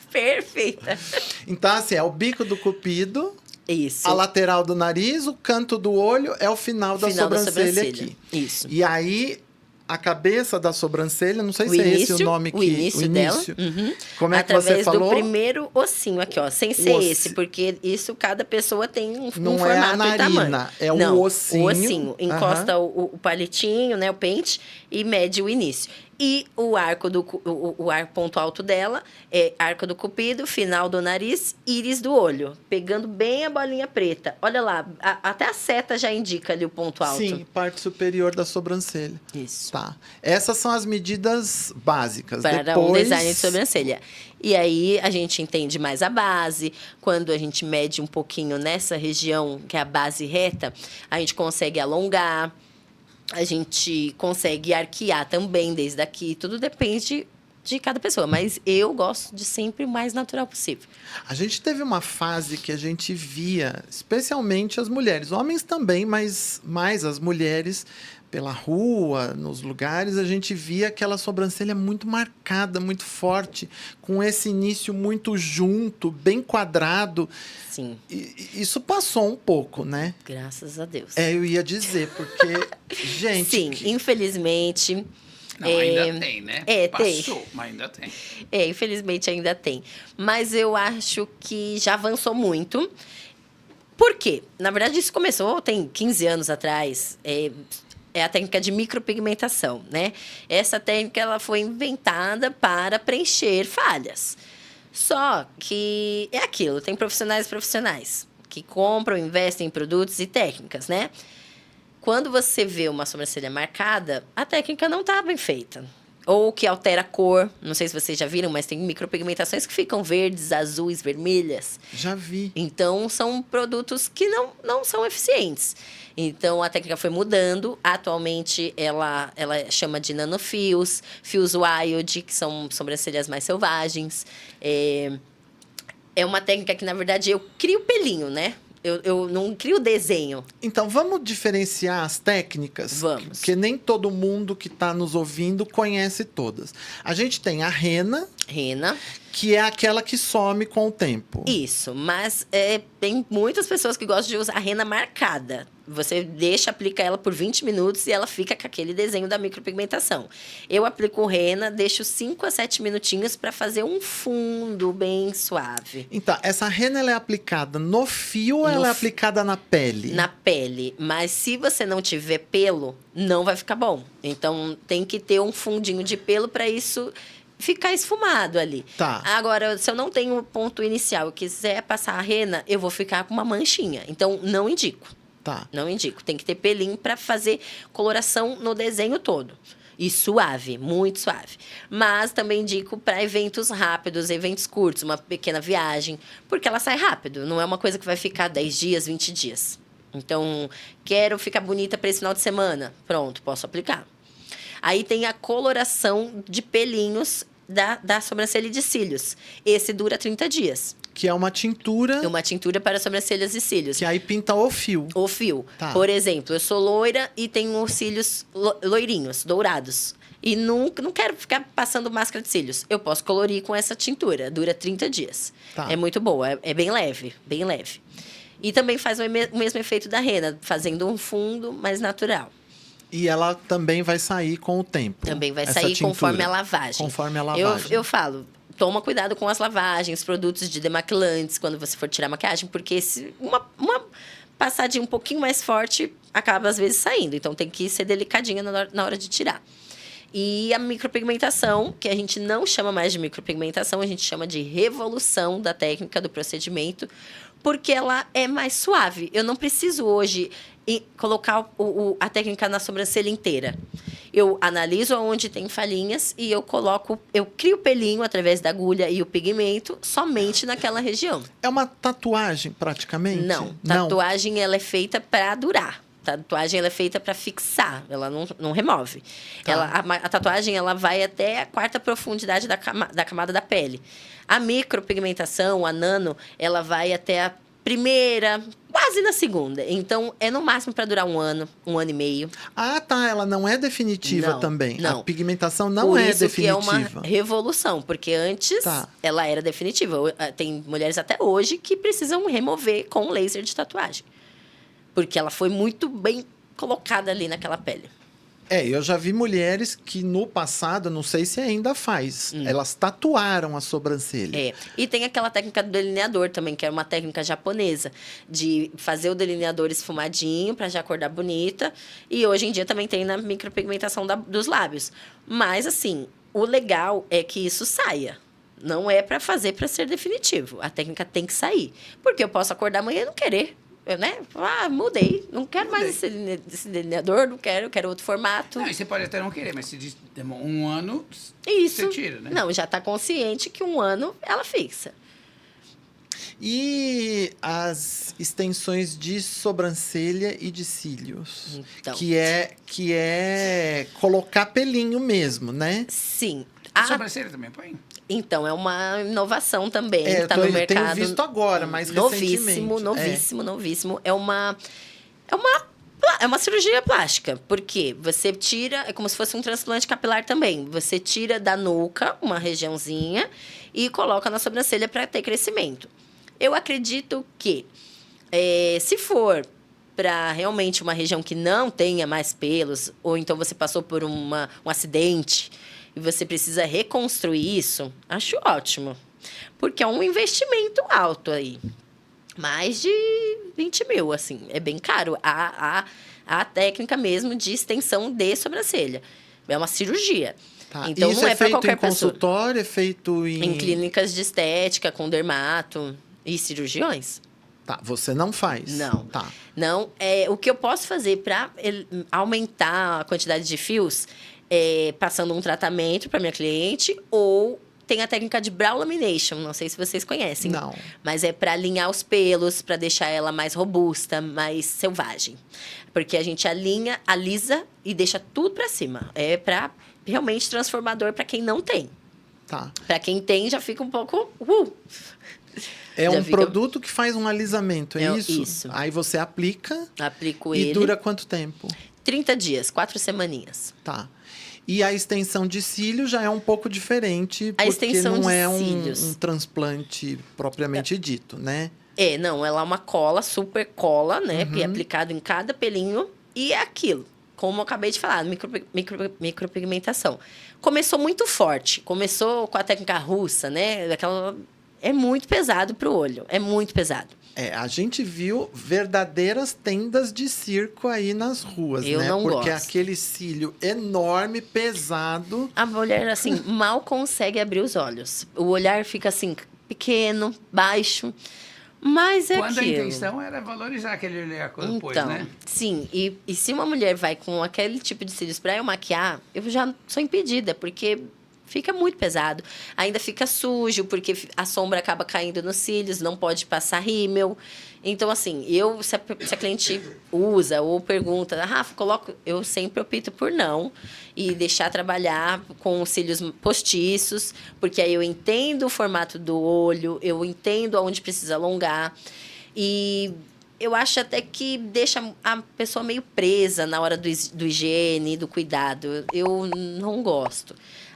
perfeita. Então assim, é o bico do cupido, Isso. a lateral do nariz, o canto do olho é o final da sobrancelha aqui. Isso. E aí, a cabeça da sobrancelha, não sei O se é esse início, o nome que... o início dela. Uhum. Como é que Através você falou? do primeiro ossinho aqui, ó. Sem ser ossi- esse, porque isso cada pessoa tem um Não formato é a e narina, tamanho. é o Não, ossinho. o ossinho. Encosta o palitinho, né, o pente, e mede o início. E o arco o arco ponto alto dela é arco do cupido, final do nariz, íris do olho. Pegando bem a bolinha preta. Olha lá, até a seta já indica ali o ponto alto. Sim, parte superior da sobrancelha. Isso. Tá. Essas são as medidas básicas. Para Depois... um design de sobrancelha. E aí a gente entende mais a base. Quando a gente mede um pouquinho nessa região, que é a base reta, a gente consegue alongar, a gente consegue arquear também desde aqui. Tudo depende de cada pessoa. Mas eu gosto de sempre o mais natural possível. A gente teve uma fase que a gente via, especialmente as mulheres, homens também, mas mais as mulheres, pela rua, nos lugares, a gente via aquela sobrancelha muito marcada, muito forte, com esse início muito junto, bem quadrado. Sim, E isso passou um pouco, né? graças a Deus. Eu ia dizer, porque, gente... Sim, infelizmente... Não, ainda tem, né? Tem. Passou, mas ainda tem. Infelizmente ainda tem. Mas eu acho que já avançou muito. Por quê? Na verdade, isso começou tem 15 anos atrás. É a técnica de micropigmentação, né? Essa técnica ela foi inventada para preencher falhas. Só que é aquilo, tem profissionais e profissionais que compram, investem em produtos e técnicas, né? Quando você vê uma sobrancelha marcada, a técnica não está bem feita. Ou que altera a cor. Não sei se vocês já viram, mas tem micropigmentações que ficam verdes, azuis, vermelhas. Já vi. Então, são produtos que não são eficientes. Então, a técnica foi mudando. Atualmente, ela chama de nanofios, fios wild, que são sobrancelhas mais selvagens. É uma técnica que, na verdade, eu crio pelinho, né? Eu não crio desenho. Então, vamos diferenciar as técnicas? Vamos. Porque nem todo mundo que está nos ouvindo conhece todas. A gente tem a rena, Rena. que é aquela que some com o tempo. Isso, mas tem muitas pessoas que gostam de usar a rena marcada. Você aplica ela por 20 minutos e ela fica com aquele desenho da micropigmentação. Eu aplico rena, deixo 5 a 7 minutinhos para fazer um fundo bem suave. Então, essa rena ela é aplicada no fio ou ela é aplicada na pele? Na pele. Mas se você não tiver pelo, não vai ficar bom. Então, tem que ter um fundinho de pelo para isso ficar esfumado ali. Tá. Agora, se eu não tenho o ponto inicial e quiser passar a rena, eu vou ficar com uma manchinha. Então, não indico. Tá. Não indico. Tem que ter pelinho para fazer coloração no desenho todo. E suave, muito suave. Mas também indico para eventos rápidos, eventos curtos, uma pequena viagem, porque ela sai rápido. Não é uma coisa que vai ficar 10 dias, 20 dias. Então, quero ficar bonita para esse final de semana. Pronto, posso aplicar. Aí tem a coloração de pelinhos da sobrancelha e de cílios. Esse dura 30 dias. Que é uma tintura É uma tintura para sobrancelhas e cílios. que aí pinta o fio. O fio. Tá. Por exemplo, eu sou loira e tenho os cílios loirinhos, dourados. E não quero ficar passando máscara de cílios. Eu posso colorir com essa tintura. Dura 30 dias. Tá. É muito boa. É bem leve, bem leve. E também faz o mesmo efeito da rena, fazendo um fundo mais natural. E ela também vai sair com o tempo. Também vai essa sair tintura. conforme a lavagem. Conforme a lavagem. Eu falo, toma cuidado com as lavagens, produtos de demaquilantes, quando você for tirar a maquiagem, porque uma passadinha um pouquinho mais forte acaba, às vezes, saindo. Então, tem que ser delicadinha na hora de tirar. E a micropigmentação, que a gente não chama mais de micropigmentação, a gente chama de revolução da técnica do procedimento, porque ela é mais suave. Eu não preciso hoje colocar a técnica na sobrancelha inteira. Eu analiso onde tem falhinhas e eu crio pelinho através da agulha e o pigmento somente naquela região. É uma tatuagem, praticamente? Não, tatuagem ela é feita para durar. Tatuagem ela é feita para fixar, ela não remove. Tá. A tatuagem ela vai até a 4ª profundidade da camada da pele. A micropigmentação, a nano, ela vai até a 1ª, quase na 2ª. Então, é no máximo para durar 1 ano, 1 ano e meio. Ah, tá. Ela não é definitiva Não, também. não. A pigmentação não Por é isso definitiva. que é uma revolução, porque antes Tá. ela era definitiva. Tem mulheres até hoje que precisam remover com laser de tatuagem. Porque ela foi muito bem colocada ali naquela pele. Eu já vi mulheres que no passado, não sei se ainda faz, elas tatuaram a sobrancelha. E tem aquela técnica do delineador também, que é uma técnica japonesa, de fazer o delineador esfumadinho para já acordar bonita. E hoje em dia também tem na micropigmentação dos lábios. Mas, assim, o legal é que isso saia. Não é para fazer para ser definitivo. A técnica tem que sair. Porque eu posso acordar amanhã e não querer. Mudei. Não quero mais esse delineador, não quero, eu quero outro formato. Não, e você pode até não querer, mas se demora 1 ano, Isso. você tira, né? Não, já está consciente que 1 ano ela fixa. E as extensões de sobrancelha e de cílios. Então. Que é colocar pelinho mesmo, né? Sim. A sobrancelha também põe? Então, é uma inovação também que está no eu mercado. tenho visto agora, mais recentemente. Novíssimo. É uma cirurgia plástica, porque você tira, é como se fosse um transplante capilar também. Você tira da nuca uma regiãozinha e coloca na sobrancelha para ter crescimento. Eu acredito que, se for para realmente uma região que não tenha mais pelos, ou então você passou por um acidente e você precisa reconstruir isso, acho ótimo. Porque é um investimento alto aí. Mais de 20 mil, assim. É bem caro. A técnica mesmo de extensão de sobrancelha. É uma cirurgia. Tá. Então, isso não é para feito qualquer em pessoa. consultório, é feito Em clínicas de estética, com dermato e cirurgiões. Tá, você não faz? Não. Tá. Não, o que eu posso fazer para aumentar a quantidade de fios passando um tratamento para minha cliente, ou tem a técnica de brow lamination, não sei se vocês conhecem. Não. Mas é para alinhar os pelos, para deixar ela mais robusta, mais selvagem. Porque a gente alisa e deixa tudo para cima. É para realmente transformador para quem não tem. Tá. Para quem tem, já fica um pouco... É Já um fica- produto que faz um alisamento, é É isso? isso. Aí você aplica Aplico e ele. dura quanto tempo? 30 dias, 4 semaninhas. Tá. E a extensão de cílio já é um pouco diferente, A porque extensão não de é cílios. um transplante propriamente dito, né? Não, ela é uma cola, super cola, né? Uhum. Que é aplicado em cada pelinho. E é aquilo, como eu acabei de falar, micropigmentação. Começou muito forte. Começou com a técnica russa, né? É muito pesado pro olho. É muito pesado. A gente viu verdadeiras tendas de circo aí nas ruas, Eu né? não Porque gosto. aquele cílio enorme, pesado. A mulher, assim, mal consegue abrir os olhos. O olhar fica, assim, pequeno, baixo. Mas é Quando a aquilo. intenção era valorizar aquele olhar depois, Então, né? sim. E se uma mulher vai com aquele tipo de cílios pra eu maquiar, eu já sou impedida, porque fica muito pesado. Ainda fica sujo, porque a sombra acaba caindo nos cílios, não pode passar rímel. Então, assim, se a cliente usa ou pergunta, Rafa, eu sempre opto por não e deixar trabalhar com os cílios postiços, porque aí eu entendo o formato do olho, eu entendo aonde precisa alongar. E eu acho até que deixa a pessoa meio presa na hora do higiene, do cuidado. Eu não gosto.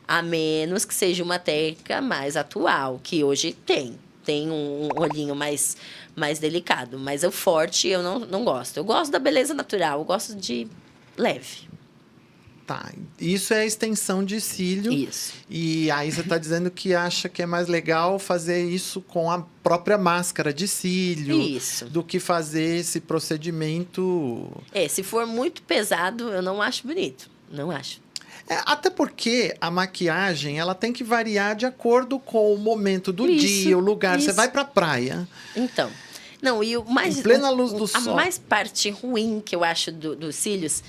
A menos que seja uma técnica mais atual, que hoje tem. Tem um olhinho mais delicado. Mas o forte eu não gosto. Eu gosto da beleza natural, eu gosto de leve. Tá. Isso é a extensão de cílio. Isso. E aí você está dizendo que acha que é mais legal fazer isso com a própria máscara de cílio. Isso. Do que fazer esse procedimento. Se for muito pesado, eu não acho bonito. Não acho. Até porque a maquiagem ela tem que variar de acordo com o momento do Isso, dia, o lugar. Você isso. vai pra praia. Então, não, e o mais... Em plena luz do a sol. mais parte ruim que eu acho dos cílios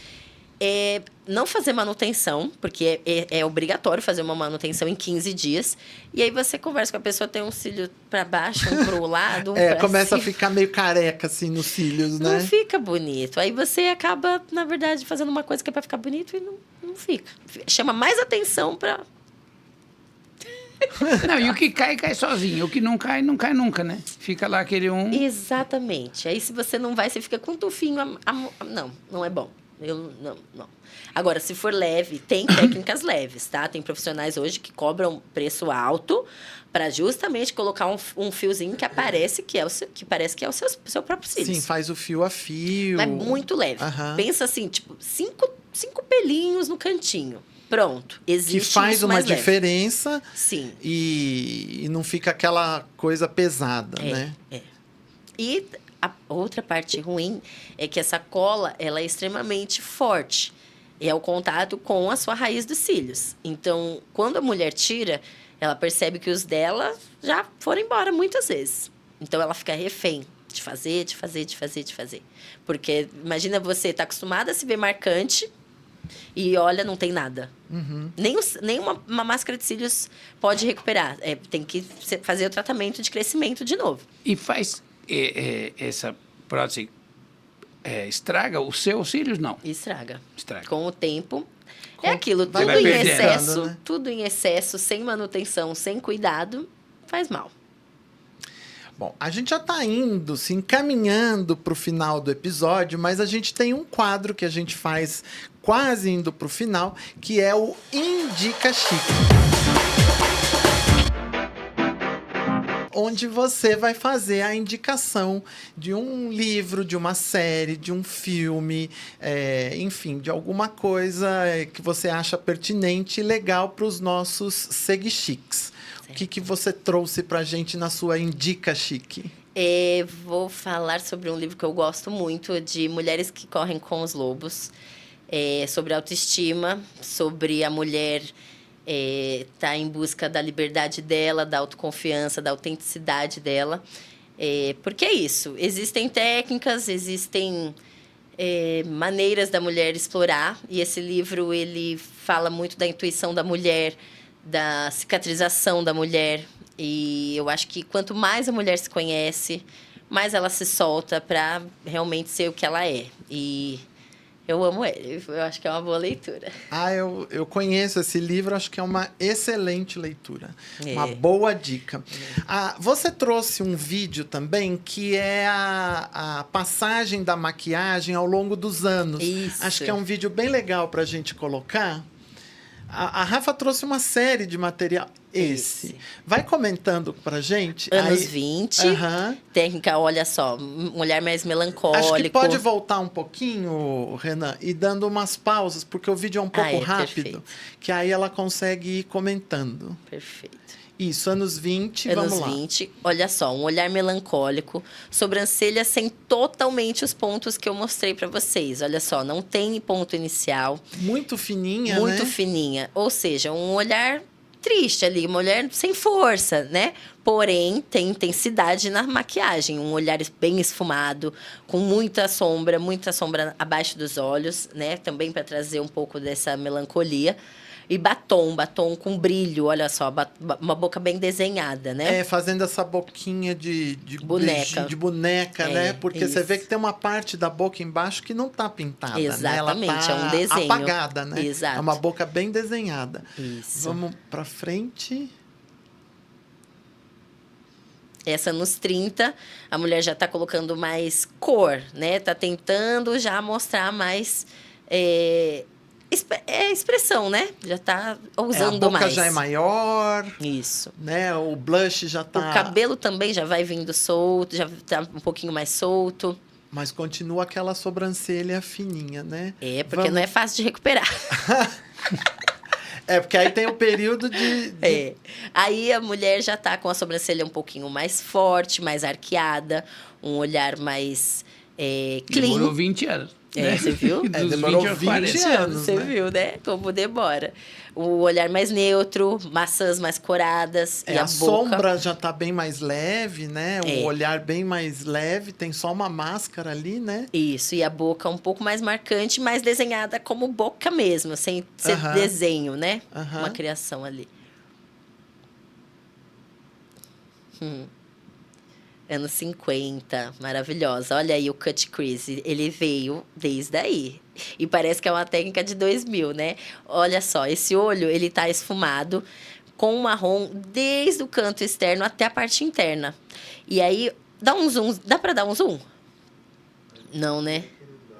é não fazer manutenção, porque é obrigatório fazer uma manutenção em 15 dias. E aí você conversa com a pessoa, tem um cílio para baixo, um pro lado, um pra Começa a cima. ficar meio careca assim nos cílios, né? Não fica bonito. Aí você acaba, na verdade, fazendo uma coisa que é para ficar bonito e não fica. Chama mais atenção para... Não, e o que cai, cai sozinho. O que não cai nunca, né? Fica lá aquele um... Exatamente. Aí, se você não vai, você fica com um tufinho. Não é bom. Não. Agora, se for leve, tem técnicas leves, tá? Tem profissionais hoje que cobram preço alto para justamente colocar um fiozinho que parece que é o seu próprio cílios. Sim, faz o fio a fio. Mas muito leve. Aham. Pensa assim, tipo, cinco pelinhos no cantinho. Pronto. Existe Que faz isso uma mais leve. diferença Sim. e não fica aquela coisa pesada, né? E a outra parte ruim é que essa cola ela é extremamente forte. É o contato com a sua raiz dos cílios. Então, quando a mulher tira, ela percebe que os dela já foram embora muitas vezes. Então, ela fica refém de fazer. Porque imagina você estar acostumada a se ver marcante e olha, não tem nada. Uhum. Nem uma máscara de cílios pode recuperar. Tem que fazer o tratamento de crescimento de novo. E faz essa prótese estraga os seus cílios? Não. Estraga. Estraga. Com o tempo. É aquilo, vai tudo em perdendo, excesso, né? tudo em excesso, sem manutenção, sem cuidado, faz mal. Bom, a gente já está indo, se encaminhando para o final do episódio, mas a gente tem um quadro que a gente faz quase indo para o final, que é o Indica Chique. Onde você vai fazer a indicação de um livro, de uma série, de um filme, enfim, de alguma coisa que você acha pertinente e legal para os nossos Segchiques. O que você trouxe para a gente na sua Indica Chique? Vou falar sobre um livro que eu gosto muito, de Mulheres que Correm com os Lobos. Sobre autoestima, sobre a mulher tá em busca da liberdade dela, da autoconfiança, da autenticidade dela. Porque é isso. Existem técnicas, existem maneiras da mulher explorar. E esse livro, ele fala muito da intuição da mulher, da cicatrização da mulher. E eu acho que quanto mais a mulher se conhece, mais ela se solta para realmente ser o que ela é. E Eu amo ele. Eu acho que é uma boa leitura. Eu conheço esse livro, acho que é uma excelente leitura. É. Uma boa dica. Você trouxe um vídeo também que é a passagem da maquiagem ao longo dos anos. Isso. Acho que é um vídeo bem legal para a gente colocar. A Rafa trouxe uma série de material. Esse. Vai comentando pra gente. Anos aí... 20. Aham. Técnica, olha só, um olhar mais melancólico. Acho que pode voltar um pouquinho, Renan, e dando umas pausas, porque o vídeo é um pouco rápido, perfeito. que aí ela consegue ir comentando. Perfeito. Isso, anos 20, Anos vamos lá. 20, olha só, um olhar melancólico, sobrancelha sem totalmente os pontos que eu mostrei pra vocês. Olha só, não tem ponto inicial. Muito fininha, Muito né? fininha. Ou seja, um olhar triste ali, uma olhar sem força, né? Porém, tem intensidade na maquiagem. Um olhar bem esfumado, com muita sombra abaixo dos olhos, né? Também para trazer um pouco dessa melancolia. E batom com brilho, olha só, uma boca bem desenhada, né? É, fazendo essa boquinha de Boneca. de boneca, É, né? Porque você isso. vê que tem uma parte da boca embaixo que não tá pintada, Exatamente, né? Ela tá é um desenho. apagada, né? Exato. É uma boca bem desenhada. Isso. Vamos pra frente. Essa nos 30, a mulher já tá colocando mais cor, né? Tá tentando já mostrar mais expressão, né? Já tá usando A boca mais. já é maior, Isso. né? O blush já tá... O cabelo também já vai vindo solto, já tá um pouquinho mais solto. Mas continua aquela sobrancelha fininha, né? É, porque não é fácil de recuperar. É, porque aí tem o período de... É. Aí a mulher já tá com a sobrancelha um pouquinho mais forte, mais arqueada, um olhar mais clean. Demorou 20 anos. É, você viu? Dos demorou 20 aos 20 40. anos. Você né? viu, né? Como demora. O olhar mais neutro, maçãs mais coradas e a a boca. sombra já tá bem mais leve, né? O É. olhar bem mais leve, tem só uma máscara ali, né? Isso, e a boca um pouco mais marcante, mais desenhada como boca mesmo, sem ser Aham. desenho, né? Aham. Uma criação ali. Anos 50, maravilhosa. Olha aí o cut crease, ele veio desde aí. E parece que é uma técnica de 2000, né? Olha só, esse olho, ele tá esfumado com marrom desde o canto externo até a parte interna. E aí, dá um zoom, dá pra dar um zoom? Não, né?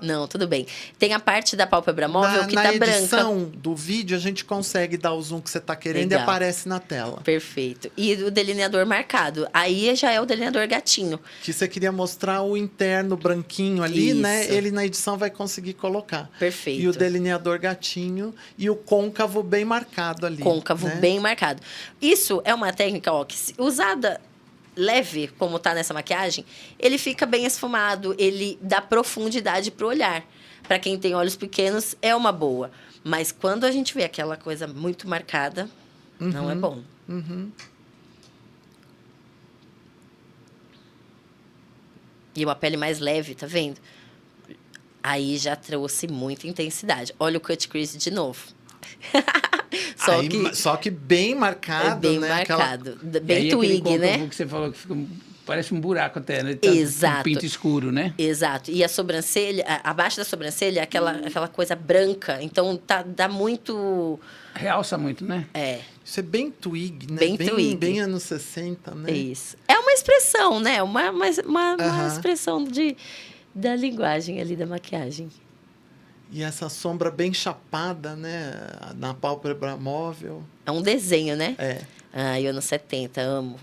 Não, tudo bem. Tem a parte da pálpebra móvel que na tá branca. edição do vídeo, a gente consegue dar o zoom que você tá querendo Legal. e aparece na tela. Perfeito. E o delineador marcado. Aí já é o delineador gatinho. Que você queria mostrar o interno branquinho ali, Isso. né? Ele na edição vai conseguir colocar. Perfeito. E o delineador gatinho e o côncavo bem marcado ali. Côncavo né? bem marcado. Isso é uma técnica, ó, que usada leve, como tá nessa maquiagem, ele fica bem esfumado, ele dá profundidade pro olhar. Para quem tem olhos pequenos, é uma boa. Mas quando a gente vê aquela coisa muito marcada, não é bom. Uhum. E uma pele mais leve, tá vendo? Aí já trouxe muita intensidade. Olha o cut crease de novo. Só que bem marcado, é bem né? marcado. E Bem aí, aquele twig, né? côncavo que você falou que fica, parece um buraco até, né? Tá Exato. Um pinto escuro, né? Exato. E a sobrancelha, abaixo da sobrancelha, é aquela coisa branca. Então, dá muito... Realça muito, né? Isso é bem twig, né? Bem twig. Bem anos 60, né? Isso. É uma expressão, né? Uma Aham. expressão da linguagem ali, da maquiagem. E essa sombra bem chapada, né? Na pálpebra móvel. É um desenho, né? É. Ai, anos 70, amo.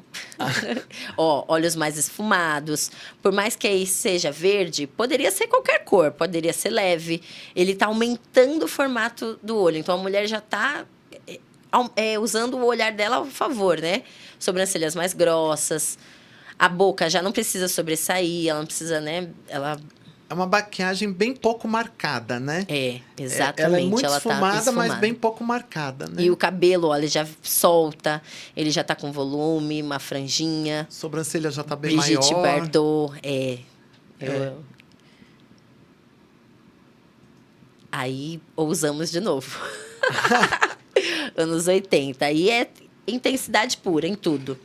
Ó, olhos mais esfumados. Por mais que aí seja verde, poderia ser qualquer cor, poderia ser leve. Ele tá aumentando o formato do olho. Então, a mulher já tá usando o olhar dela ao favor, né? Sobrancelhas mais grossas. A boca já não precisa sobressair, ela não precisa, né? É uma maquiagem bem pouco marcada, né? Exatamente. Ela é muito tá esfumada, mas bem pouco marcada, né? E o cabelo, olha, ele já solta, ele já tá com volume, uma franjinha. Sobrancelha já tá bem Brigitte maior. Bardot, Aí, ousamos de novo. Anos 80. Aí é intensidade pura em tudo.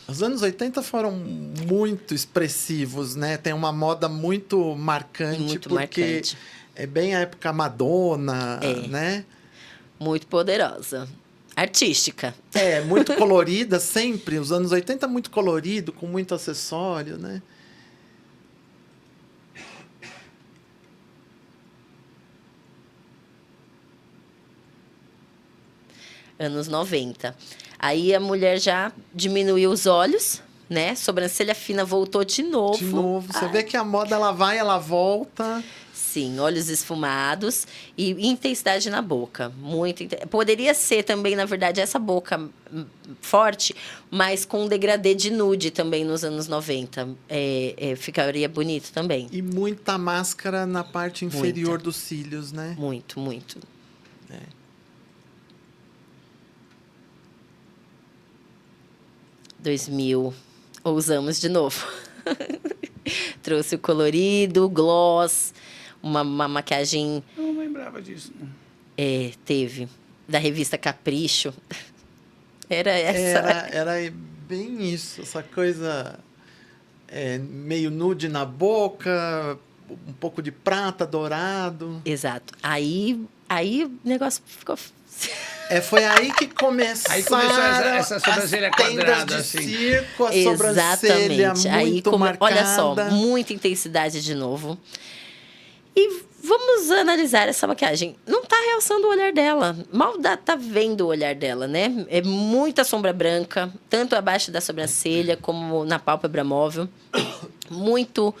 Os anos 80 foram muito expressivos, né? Tem uma moda muito marcante. Muito porque marcante. É bem a época Madonna, É. né? Muito poderosa. Artística. É, muito colorida sempre. Os anos 80 muito colorido, com muito acessório, né? Anos 90. Aí a mulher já diminuiu os olhos, né? Sobrancelha fina voltou de novo. De novo. Você vê que a moda, ela vai, ela volta. Sim, olhos esfumados e intensidade na boca. Poderia ser também, na verdade, essa boca forte, mas com degradê de nude também nos anos 90. Ficaria bonito também. E muita máscara na parte inferior Muita. dos cílios, né? Muito, muito. É. 2000, ousamos de novo. Trouxe o colorido, o gloss, uma maquiagem... Eu não lembrava disso. Teve, da revista Capricho. Era essa. Era bem isso, essa coisa meio nude na boca, um pouco de prata, dourado. Exato. Aí o negócio ficou... Foi aí que começaram Aí começou essa sobrancelha as tendas quadrada, de assim. circo, a sobrancelha muito marcada. Olha só, muita intensidade de novo. E vamos analisar essa maquiagem. Não tá realçando o olhar dela. Mal tá vendo o olhar dela, né? É muita sombra branca, tanto abaixo da sobrancelha como na pálpebra móvel. Muito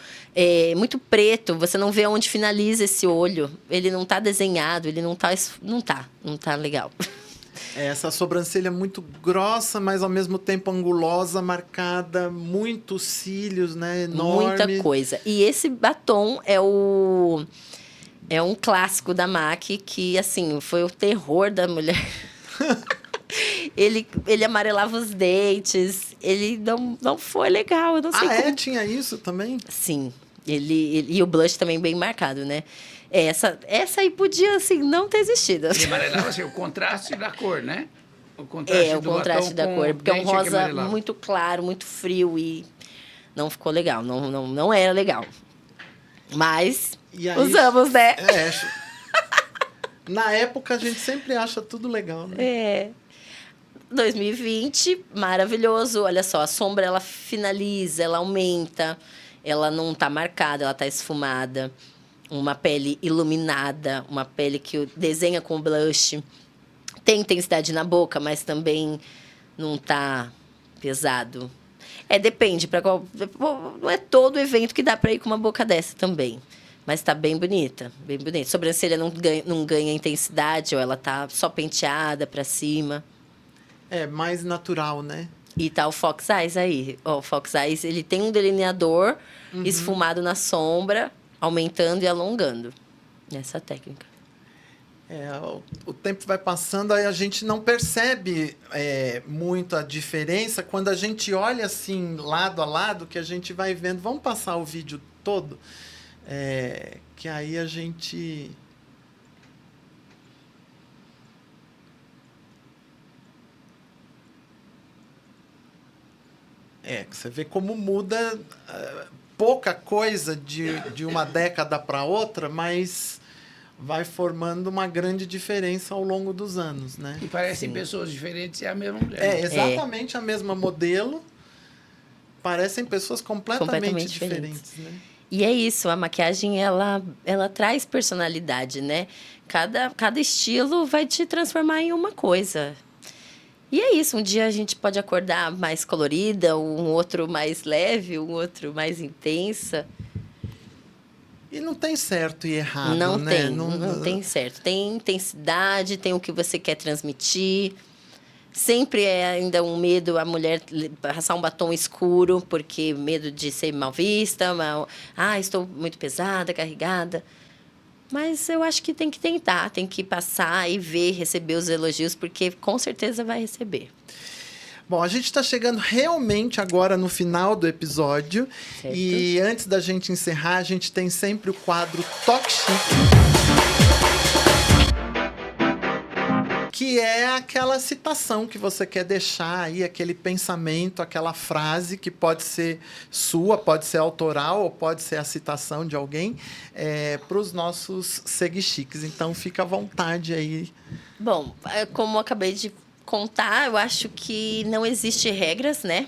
preto. Você não vê onde finaliza esse olho. Ele não tá desenhado, ele não tá legal. Essa sobrancelha muito grossa, mas ao mesmo tempo angulosa, marcada, muitos cílios, né? Enorme. Muita coisa. E esse batom é um clássico da MAC que, assim, foi o terror da mulher. Ele amarelava os dentes. Ele não foi legal. Eu não sei como... Tinha isso também? Sim. E o blush também bem marcado, né? Essa aí podia, assim, não ter existido. E amarelava assim, o contraste da cor, né? O contraste O contraste da cor. Porque é um dente que rosa amarelava. muito claro, muito frio e não ficou legal. Não era legal. Mas E aí, usamos, né? Na época, a gente sempre acha tudo legal, né? 2020, maravilhoso. Olha só, a sombra, ela finaliza, ela aumenta. Ela não tá marcada, ela tá esfumada. Uma pele iluminada, uma pele que desenha com blush. Tem intensidade na boca, mas também não tá pesado. Depende. Não é todo evento que dá pra ir com uma boca dessa também. Mas tá bem bonita, bem bonita. Sobrancelha não ganha intensidade, ou ela tá só penteada pra cima. Mais natural, né? E tá o Fox Eyes aí. O Fox Eyes, ele tem um delineador esfumado na sombra, aumentando e alongando. Nessa técnica. O tempo vai passando, aí a gente não percebe muito a diferença. Quando a gente olha assim, lado a lado, que a gente vai vendo... Vamos passar o vídeo todo? Que aí a gente... Você vê como muda pouca coisa de uma década para outra, mas vai formando uma grande diferença ao longo dos anos, né? E parecem pessoas diferentes e é a mesma mulher. Exatamente a mesma modelo. Parecem pessoas completamente diferentes, né? E é isso, a maquiagem, ela traz personalidade, né? Cada estilo vai te transformar em uma coisa. E é isso, um dia a gente pode acordar mais colorida, um outro mais leve, um outro mais intensa. E não tem certo e errado, não né? Tem, não tem certo. Tem intensidade, tem o que você quer transmitir. Sempre é ainda um medo a mulher passar um batom escuro, porque medo de ser mal vista, estou muito pesada, carregada. Mas eu acho que tem que tentar, tem que passar e ver, receber os elogios, porque com certeza vai receber. Bom, a gente está chegando realmente agora no final do episódio. Certo. E antes da gente encerrar, a gente tem sempre o quadro Toque Chique. que é aquela citação que você quer deixar aí, aquele pensamento, aquela frase que pode ser sua, pode ser autoral ou pode ser a citação de alguém para os nossos seguichiques. Então, fica à vontade aí. Bom, como eu acabei de contar, eu acho que não existe regras, né?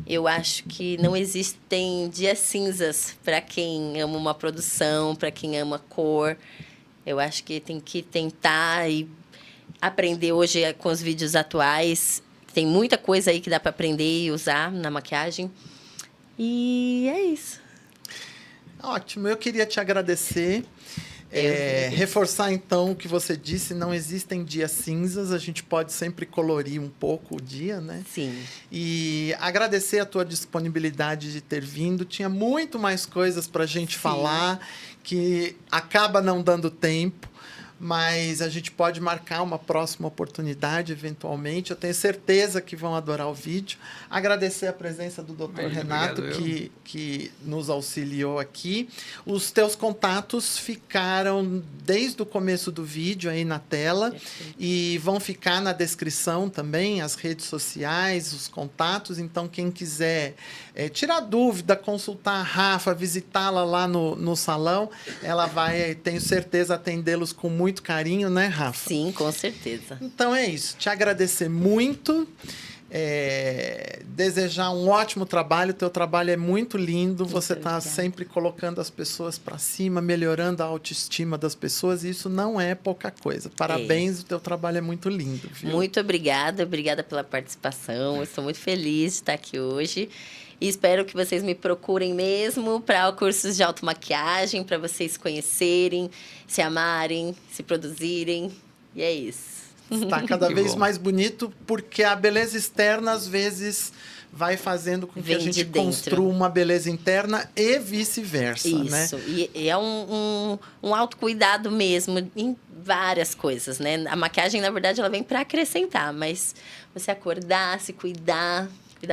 Eu acho que não existem dias cinzas para quem ama uma produção, para quem ama cor. Eu acho que tem que tentar e aprender hoje com os vídeos atuais. Tem muita coisa aí que dá para aprender e usar na maquiagem. E é isso. Ótimo, eu queria te agradecer. Reforçar, então, o que você disse, não existem dias cinzas, a gente pode sempre colorir um pouco o dia, né? Sim. E agradecer a tua disponibilidade de ter vindo. Tinha muito mais coisas para a gente falar, que acaba não dando tempo, mas a gente pode marcar uma próxima oportunidade, eventualmente. Eu tenho certeza que vão adorar o vídeo. Agradecer a presença do Dr. Renato, que nos auxiliou aqui. Os teus contatos ficaram desde o começo do vídeo aí na tela e vão ficar na descrição também, as redes sociais, os contatos. Então, quem quiser tirar dúvida, consultar a Rafa, visitá-la lá no salão, ela vai, tenho certeza, atendê-los com muito carinho, né, Rafa? Sim, com certeza. Então é isso. Te agradecer muito. Desejar um ótimo trabalho. O teu trabalho é muito lindo. Você está sempre colocando as pessoas para cima, melhorando a autoestima das pessoas. E isso não é pouca coisa. Parabéns, o teu trabalho é muito lindo. Viu? Muito obrigada. Obrigada pela participação. Eu estou muito feliz de estar aqui hoje. E espero que vocês me procurem mesmo para cursos de automaquiagem, para vocês conhecerem, se amarem, se produzirem. E é isso. Está cada vez mais bonito, porque a beleza externa, às vezes, vai fazendo com que a gente construa uma beleza interna e vice-versa, né? Isso. E é um autocuidado mesmo em várias coisas, né? A maquiagem, na verdade, ela vem para acrescentar, mas você acordar, se cuidar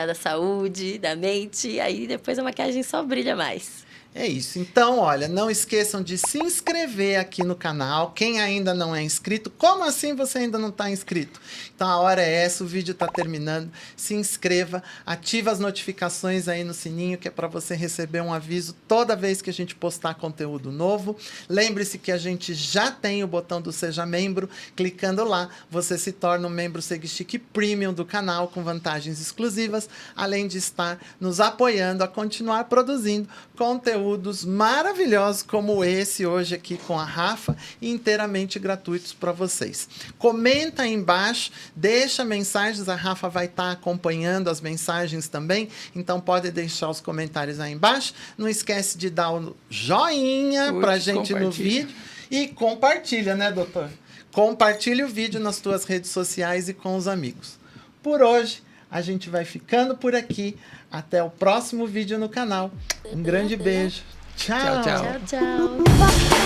da saúde, da mente, aí depois a maquiagem só brilha mais. É isso. Então, olha, não esqueçam de se inscrever aqui no canal. Quem ainda não é inscrito, como assim você ainda não está inscrito? Então, a hora é essa, o vídeo está terminando. Se inscreva, ativa as notificações aí no sininho, que é para você receber um aviso toda vez que a gente postar conteúdo novo. Lembre-se que a gente já tem o botão do Seja Membro. Clicando lá, você se torna um membro SeguiChique Premium do canal, com vantagens exclusivas, além de estar nos apoiando a continuar produzindo conteúdos maravilhosos como esse hoje aqui com a Rafa e inteiramente gratuitos para vocês. Comenta aí embaixo, deixa mensagens, a Rafa vai estar acompanhando as mensagens também, então pode deixar os comentários aí embaixo. Não esquece de dar o joinha para a gente no vídeo e compartilha, né, doutor? Compartilha o vídeo nas tuas redes sociais e com os amigos. Por hoje, a gente vai ficando por aqui. Até o próximo vídeo no canal. Um grande beijo. Tchau. Tchau, tchau. Tchau, tchau.